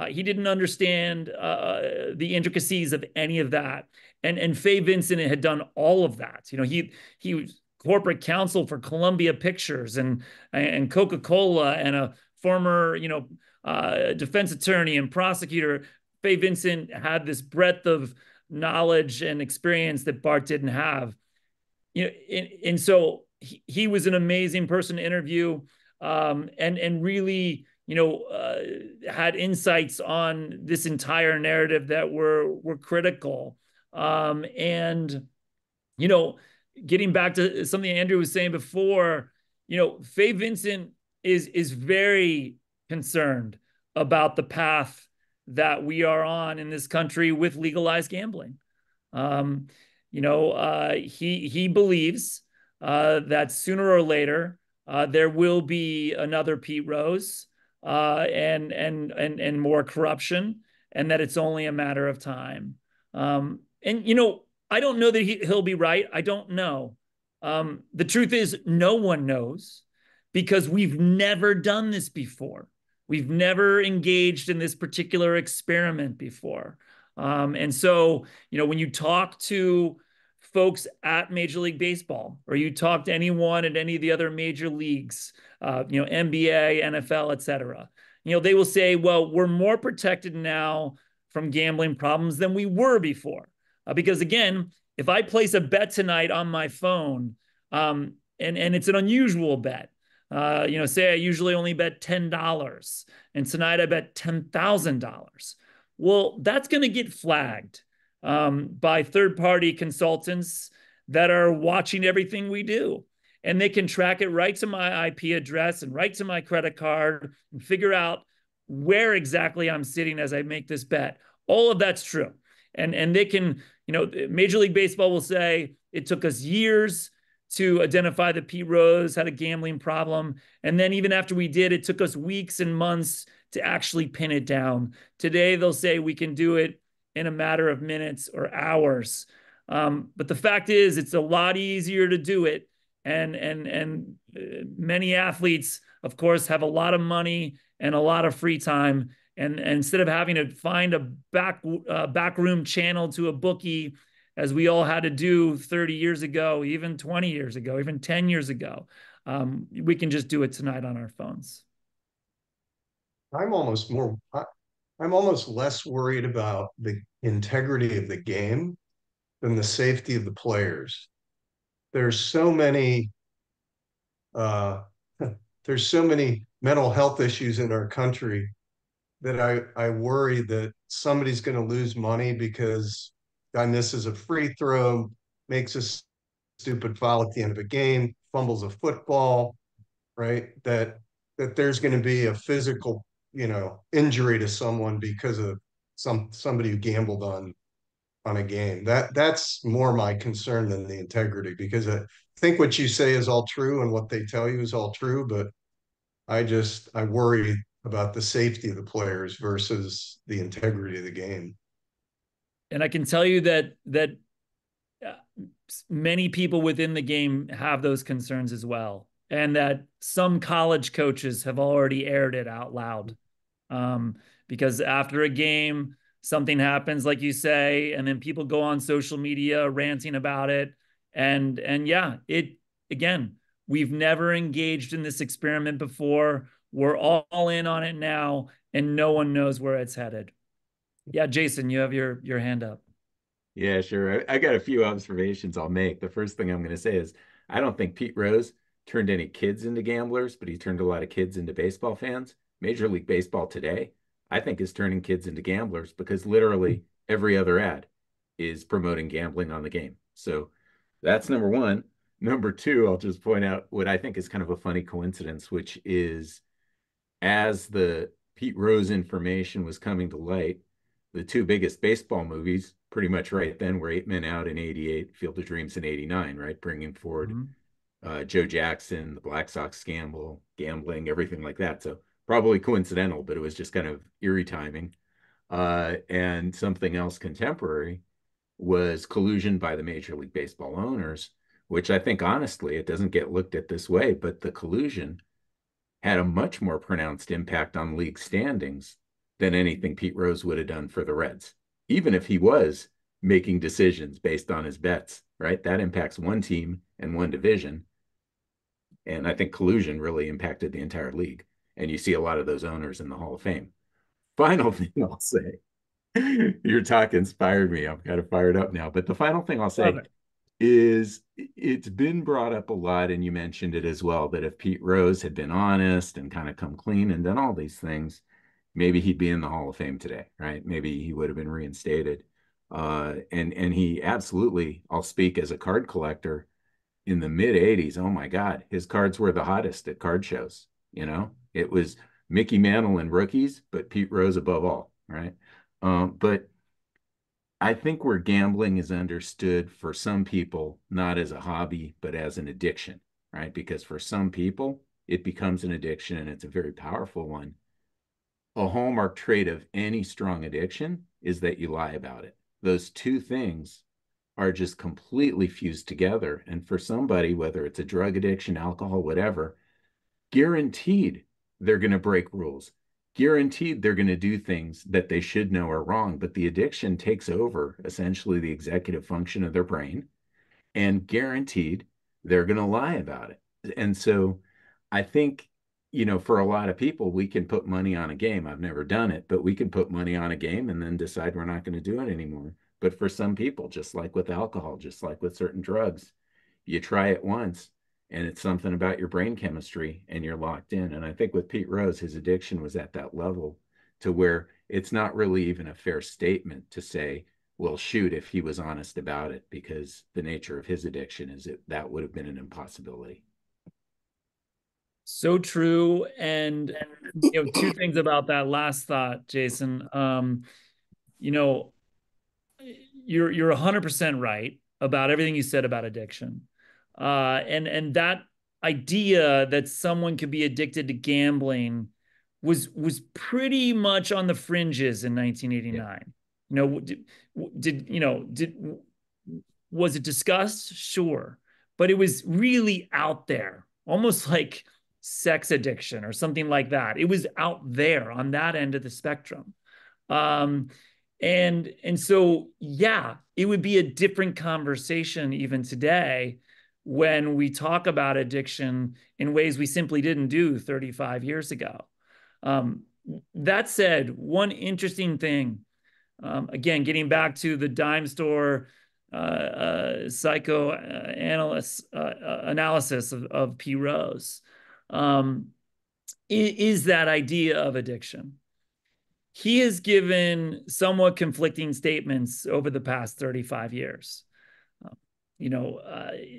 He didn't understand the intricacies of any of that. And Faye Vincent had done all of that. He was corporate counsel for Columbia Pictures and Coca-Cola and a former, defense attorney and prosecutor. Faye Vincent had this breadth of knowledge and experience that Bart didn't have. And so he was an amazing person to interview, and really, had insights on this entire narrative that were critical. And getting back to something Andrew was saying before, Faye Vincent is very concerned about the path that we are on in this country with legalized gambling. He believes that sooner or later there will be another Pete Rose, and more corruption, and that it's only a matter of time. I don't know that he'll be right. I don't know. The truth is, no one knows because we've never done this before. We've never engaged in this particular experiment before. And so, when you talk to folks at Major League Baseball, or you talk to anyone at any of the other major leagues, NBA, NFL, et cetera, they will say, well, we're more protected now from gambling problems than we were before. Because again, if I place a bet tonight on my phone, and it's an unusual bet, say I usually only bet $10, and tonight I bet $10,000. Well, that's going to get flagged by third-party consultants that are watching everything we do. And they can track it right to my IP address and right to my credit card and figure out where exactly I'm sitting as I make this bet. All of that's true. And they can, Major League Baseball will say it took us years to identify that Pete Rose had a gambling problem. And then even after we did, it took us weeks and months to actually pin it down. Today, they'll say we can do it in a matter of minutes or hours. But the fact is, it's a lot easier to do it. And many athletes, of course, have a lot of money and a lot of free time. And instead of having to find a backroom channel to a bookie, as we all had to do 30 years ago, even 20 years ago, even 10 years ago, we can just do it tonight on our phones. I'm almost less worried about the integrity of the game than the safety of the players. There's so many mental health issues in our country that I worry that somebody's going to lose money because guy misses a free throw, makes a stupid foul at the end of a game, fumbles a football, right? That there's going to be a physical, injury to someone because of somebody who gambled on a game. That's more my concern than the integrity, because I think what you say is all true and what they tell you is all true, but I worry about the safety of the players versus the integrity of the game. And I can tell you that many people within the game have those concerns as well, and that some college coaches have already aired it out loud. Because after a game, something happens, like you say, and then people go on social media ranting about it. And yeah, again, we've never engaged in this experiment before. We're all in on it now, and no one knows where it's headed. Yeah, Jason, you have your hand up. Yeah, sure. I got a few observations I'll make. The first thing I'm going to say is I don't think Pete Rose turned any kids into gamblers, but he turned a lot of kids into baseball fans. Major League Baseball today, I think, is turning kids into gamblers because literally every other ad is promoting gambling on the game. So that's number one. Number two, I'll just point out what I think is kind of a funny coincidence, which is as the Pete Rose information was coming to light, the two biggest baseball movies pretty much right then were 8 Men Out in 88, Field of Dreams in 89, right? Bringing forward Joe Jackson, the Black Sox scandal, gambling, everything like that. So probably coincidental, but it was just kind of eerie timing. And something else contemporary was collusion by the Major League Baseball owners, which I think honestly, it doesn't get looked at this way, but the collusion had a much more pronounced impact on league standings than anything Pete Rose would have done for the Reds, even if he was making decisions based on his bets, right? That impacts one team and one division. And I think collusion really impacted the entire league. And you see a lot of those owners in the Hall of Fame. Final thing I'll say, your talk inspired me. I'm kind of fired up now. But the final thing I'll say is it's been brought up a lot, and you mentioned it as well, that if Pete Rose had been honest and kind of come clean and done all these things, maybe he'd be in the Hall of Fame today, right? Maybe he would have been reinstated. And he absolutely, I'll speak as a card collector in the mid 80s. Oh my God, his cards were the hottest at card shows. You know, it was Mickey Mantle and rookies, but Pete Rose above all, right? But I think where gambling is understood for some people, not as a hobby, but as an addiction, right? Because for some people, it becomes an addiction and it's a very powerful one. A hallmark trait of any strong addiction is that you lie about it. Those two things are just completely fused together. And for somebody, whether it's a drug addiction, alcohol, whatever, guaranteed they're going to break rules. Guaranteed they're going to do things that they should know are wrong. But the addiction takes over essentially the executive function of their brain, and guaranteed they're going to lie about it. And so I think, you know, for a lot of people, we can put money on a game. I've never done it, but we can put money on a game and then decide we're not going to do it anymore. But for some people, just like with alcohol, just like with certain drugs, you try it once and it's something about your brain chemistry and you're locked in. And I think with Pete Rose, his addiction was at that level to where it's not really even a fair statement to say, well, shoot, if he was honest about it, because the nature of his addiction is that would have been an impossibility. So true. And you know, two things about that last thought, Jason. You know, you're 100% right about everything you said about addiction. And that idea that someone could be addicted to gambling was pretty much on the fringes in 1989. Yeah. You know, was it discussed? Sure. But it was really out there, almost like sex addiction or something like that. It was out there on that end of the spectrum. And so, yeah, it would be a different conversation even today when we talk about addiction in ways we simply didn't do 35 years ago. That said, one interesting thing, again, getting back to the dime store psychoanalysis analysis of P. Rose, is that idea of addiction. He has given somewhat conflicting statements over the past 35 years. You know,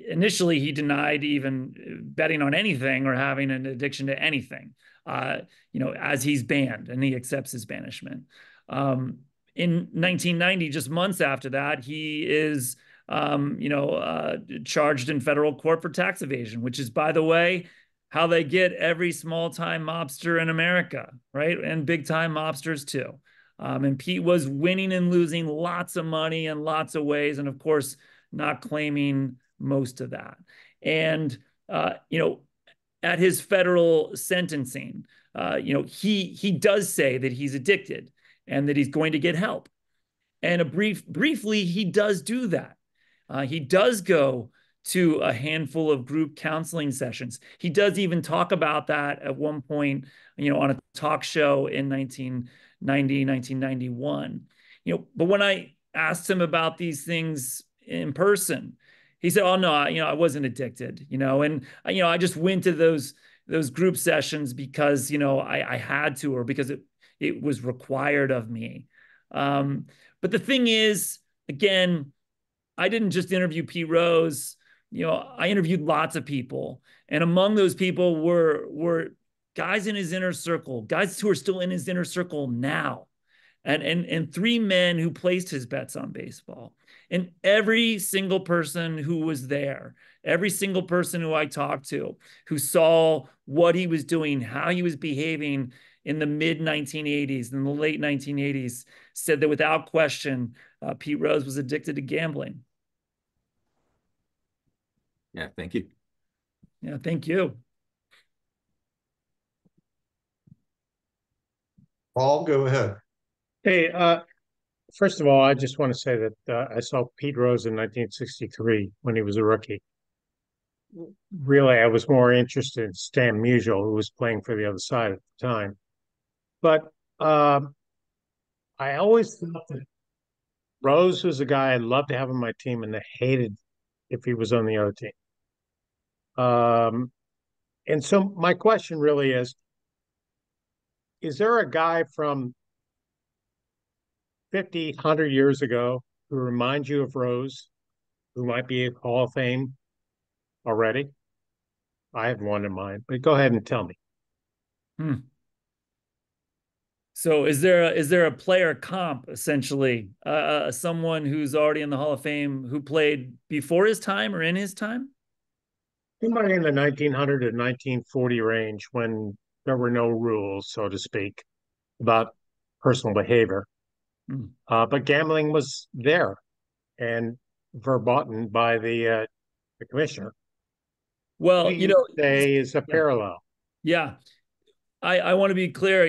initially he denied even betting on anything or having an addiction to anything, you know, as he's banned and he accepts his banishment. In 1990, just months after that, he is, you know, charged in federal court for tax evasion, which is, by the way, how they get every small-time mobster in America, right? And big-time mobsters too. And Pete was winning and losing lots of money in lots of ways, and of course, not claiming most of that. And, you know, at his federal sentencing, you know, he does say that he's addicted and that he's going to get help. And briefly, he does do that. He does go to a handful of group counseling sessions. He does even talk about that at one point, on a talk show in 1990, 1991. But when I asked him about these things in person, he said, "Oh no, I wasn't addicted, and I just went to those group sessions because I had to, or because it was required of me." But the thing is, again, I didn't just interview Pete Rose. I interviewed lots of people, and among those people were guys in his inner circle, guys who are still in his inner circle now, and three men who placed his bets on baseball. And every single person who was there, every single person who I talked to, who saw what he was doing, how he was behaving in the mid 1980s and the late 1980s, said that without question, Pete Rose was addicted to gambling. Yeah, thank you. Yeah, thank you. Paul, go ahead. Hey, first of all, I just want to say that I saw Pete Rose in 1963 when he was a rookie. Really, I was more interested in Stan Musial, who was playing for the other side at the time. But I always thought that Rose was a guy I'd love to have on my team, and I hated if he was on the other team. And so my question really is there a guy from 50, 100 years ago who reminds you of Rose, who might be a Hall of Fame already? I have one in mind, but go ahead and tell me. So is there a player comp, essentially, someone who's already in the Hall of Fame who played before his time or in his time? Somebody in the 1900 to 1940 range, when there were no rules, so to speak, about personal behavior. But gambling was there and verboten by the commissioner. Well, say is a parallel. Yeah, I want to be clear.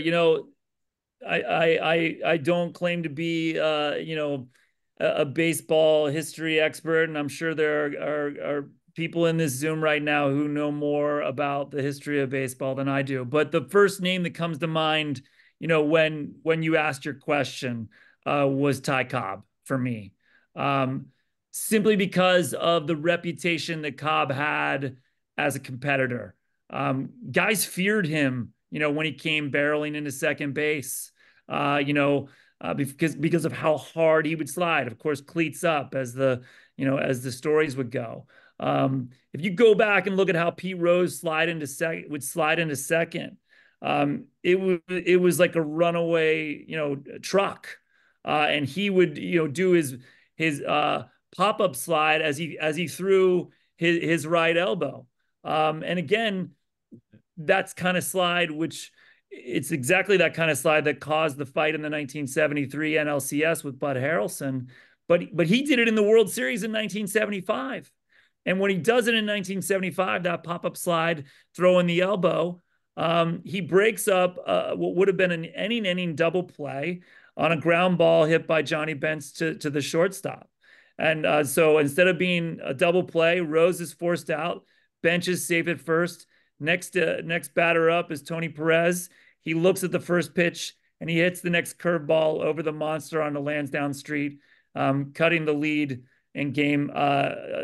I don't claim to be a baseball history expert, and I'm sure there are people in this Zoom right now who know more about the history of baseball than I do. But the first name that comes to mind, when you asked your question, was Ty Cobb for me, simply because of the reputation that Cobb had as a competitor. Guys feared him, when he came barreling into second base, because of how hard he would slide. Of course, cleats up, as the stories would go. If you go back and look at how Pete Rose would slide into second, it was like a runaway, truck, and he would, do his pop-up slide as he threw his right elbow. And again, that's kind of slide, it's exactly that kind of slide that caused the fight in the 1973 NLCS with Bud Harrelson. But he did it in the World Series in 1975. And when he does it in 1975, that pop-up slide, throwing the elbow, he breaks up what would have been an inning double play on a ground ball hit by Johnny Bench to the shortstop. And so instead of being a double play, Rose is forced out, Bench is safe at first. Next batter up is Tony Perez. He looks at the first pitch and he hits the next curveball over the monster on the Lansdowne Street, cutting the lead in game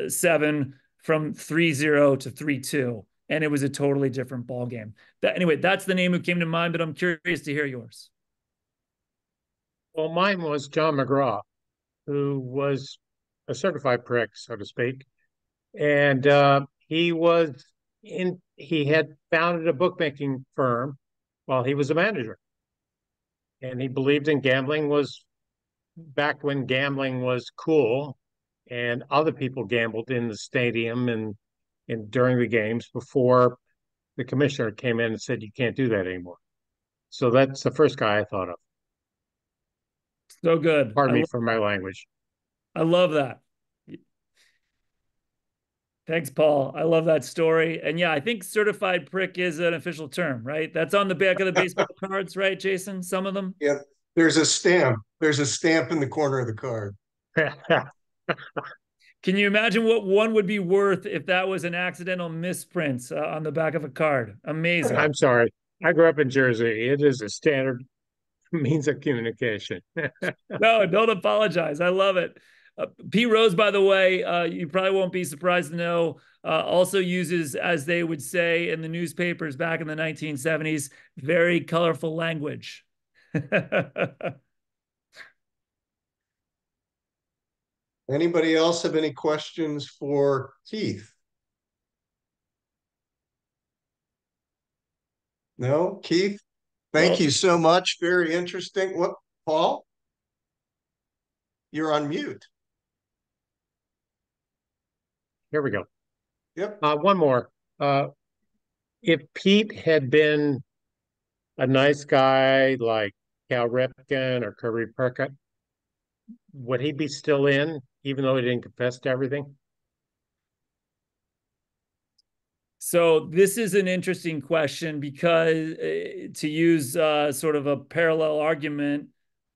7 from 3-0 to 3-2. And it was a totally different ball game. Anyway, that's the name who came to mind, but I'm curious to hear yours. Well, mine was John McGraw, who was a certified prick, so to speak. And he had founded a bookmaking firm while he was a manager. And he believed in gambling was back when gambling was cool and other people gambled in the stadium and during the games before the commissioner came in and said, you can't do that anymore. So that's the first guy I thought of. So good. Pardon me for my language. I love that. Thanks, Paul. I love that story. And yeah, I think certified prick is an official term, right? That's on the back of the baseball cards, right, Jason? Some of them? Yeah, there's a stamp. There's a stamp in the corner of the card. Can you imagine what one would be worth if that was an accidental misprint on the back of a card? Amazing. I'm sorry. I grew up in Jersey. It is a standard means of communication. No, don't apologize. I love it. Pete Rose, by the way, you probably won't be surprised to know, also uses, as they would say in the newspapers back in the 1970s, very colorful language. Anybody else have any questions for Keith? No, Keith, thank you so much. Very interesting. What, Paul? You're on mute. Here we go. Yep. One more. If Pete had been a nice guy like Cal Ripken or Kirby Puckett, would he be still in, even though he didn't confess to everything? So this is an interesting question because to use sort of a parallel argument,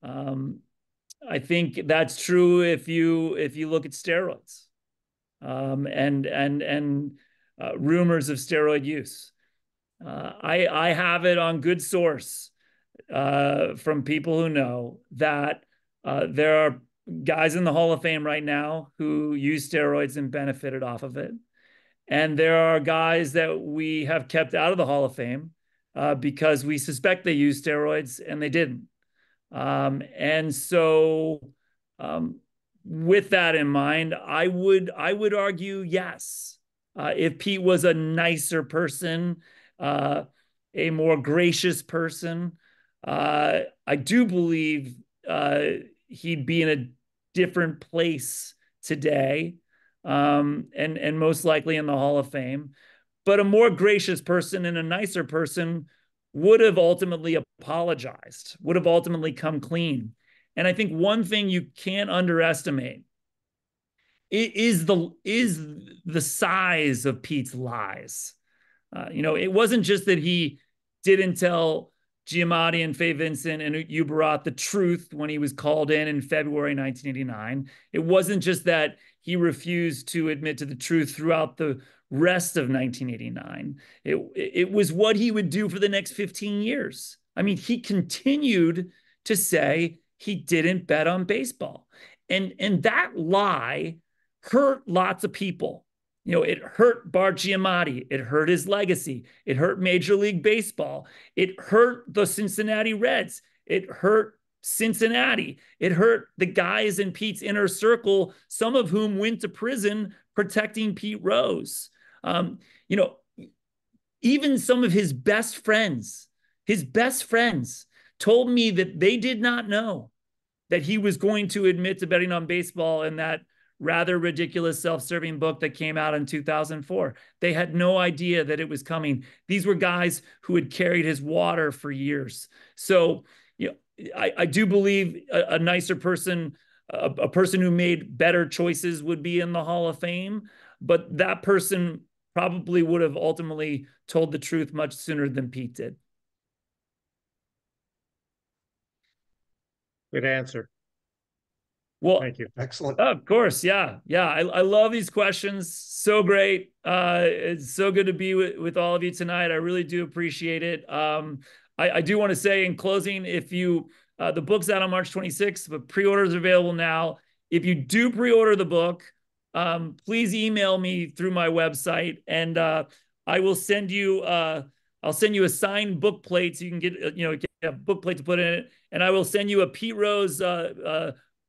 I think that's true if you look at steroids and rumors of steroid use. I have it on good source from people who know that there are guys in the Hall of Fame right now who use steroids and benefited off of it. And there are guys that we have kept out of the Hall of Fame because we suspect they used steroids and they didn't. And so with that in mind, I would argue yes. If Pete was a nicer person, a more gracious person, I do believe he'd be in a different place today, and most likely in the Hall of Fame. But a more gracious person and a nicer person would have ultimately apologized, would have ultimately come clean. And I think one thing you can't underestimate is the size of Pete's lies. It wasn't just that he didn't tell Giamatti and Fay Vincent and Uberat the truth when he was called in February 1989. It wasn't just that he refused to admit to the truth throughout the rest of 1989. It was what he would do for the next 15 years. I mean, he continued to say he didn't bet on baseball. And that lie hurt lots of people. It hurt Bart Giamatti. It hurt his legacy. It hurt Major League Baseball. It hurt the Cincinnati Reds. It hurt Cincinnati. It hurt the guys in Pete's inner circle, some of whom went to prison protecting Pete Rose. Even some of his best friends told me that they did not know that he was going to admit to betting on baseball in that rather ridiculous self-serving book that came out in 2004. They had no idea that it was coming. These were guys who had carried his water for years. So, I do believe a nicer person, a person who made better choices would be in the Hall of Fame, but that person probably would have ultimately told the truth much sooner than Pete did. Good answer. Well, thank you. Excellent. Of course. Yeah. I love these questions. So great. It's so good to be with all of you tonight. I really do appreciate it. I do want to say in closing, if you, the book's out on March 26th, but pre-orders are available now. If you do pre-order the book, please email me through my website and I will send you, I'll send you a signed book plate so you can get a book plate to put in it. And I will send you a Pete Rose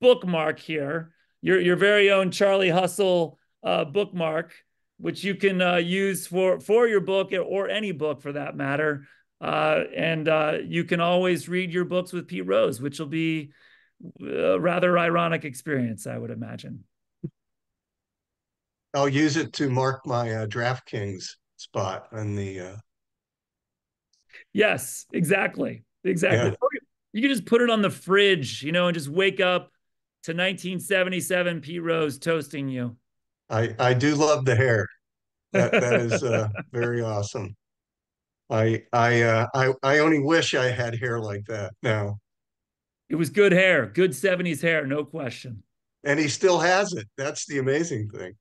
bookmark here, your very own Charlie Hustle bookmark, which you can use for your book or any book for that matter. And you can always read your books with Pete Rose, which will be a rather ironic experience, I would imagine. I'll use it to mark my DraftKings spot on the. Yes, exactly. Yeah. You can just put it on the fridge, and just wake up to 1977 Pete Rose toasting you. I do love the hair. That is very awesome. I only wish I had hair like that now. It was good hair, good 70s hair, no question. and he still has it. That's the amazing thing.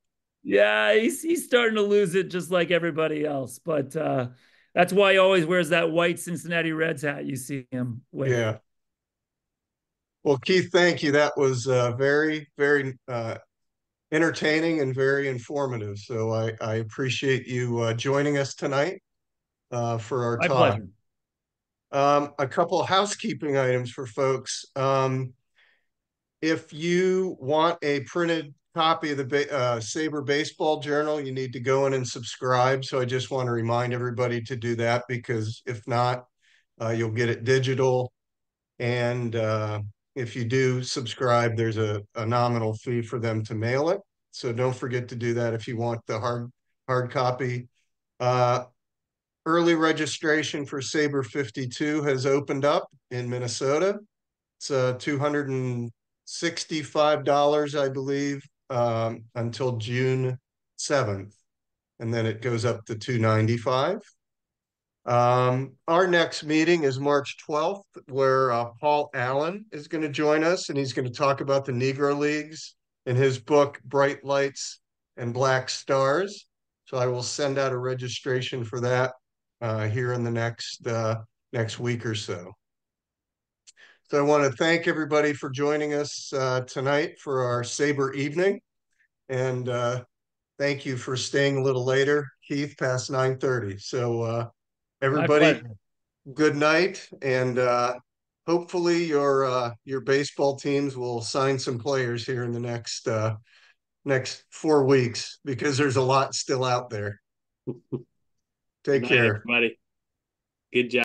Yeah, he's starting to lose it just like everybody else. But that's why he always wears that white Cincinnati Reds hat you see him with. Yeah. Well, Keith, thank you. That was very, very entertaining and very informative. So I appreciate you joining us tonight for our My talk. pleasure. A couple of housekeeping items for folks. If you want a printed copy of the SABR Baseball Journal, you need to go in and subscribe. So I just want to remind everybody to do that, because if not, you'll get it digital. And if you do subscribe, there's a nominal fee for them to mail it. So don't forget to do that if you want the hard copy. Early registration for SABR 52 has opened up in Minnesota. It's $265, I believe, until June 7th. And then it goes up to $295. Our next meeting is March 12th, where Paul Allen is going to join us, and he's going to talk about the Negro Leagues in his book, Bright Lights and Black Stars. So I will send out a registration for that here in the next week or so. So I want to thank everybody for joining us tonight for our SABR evening. And thank you for staying a little later, Keith, past 9:30. So everybody, good night. And hopefully your baseball teams will sign some players here in the next 4 weeks, because there's a lot still out there. Take care. Everybody. Good job.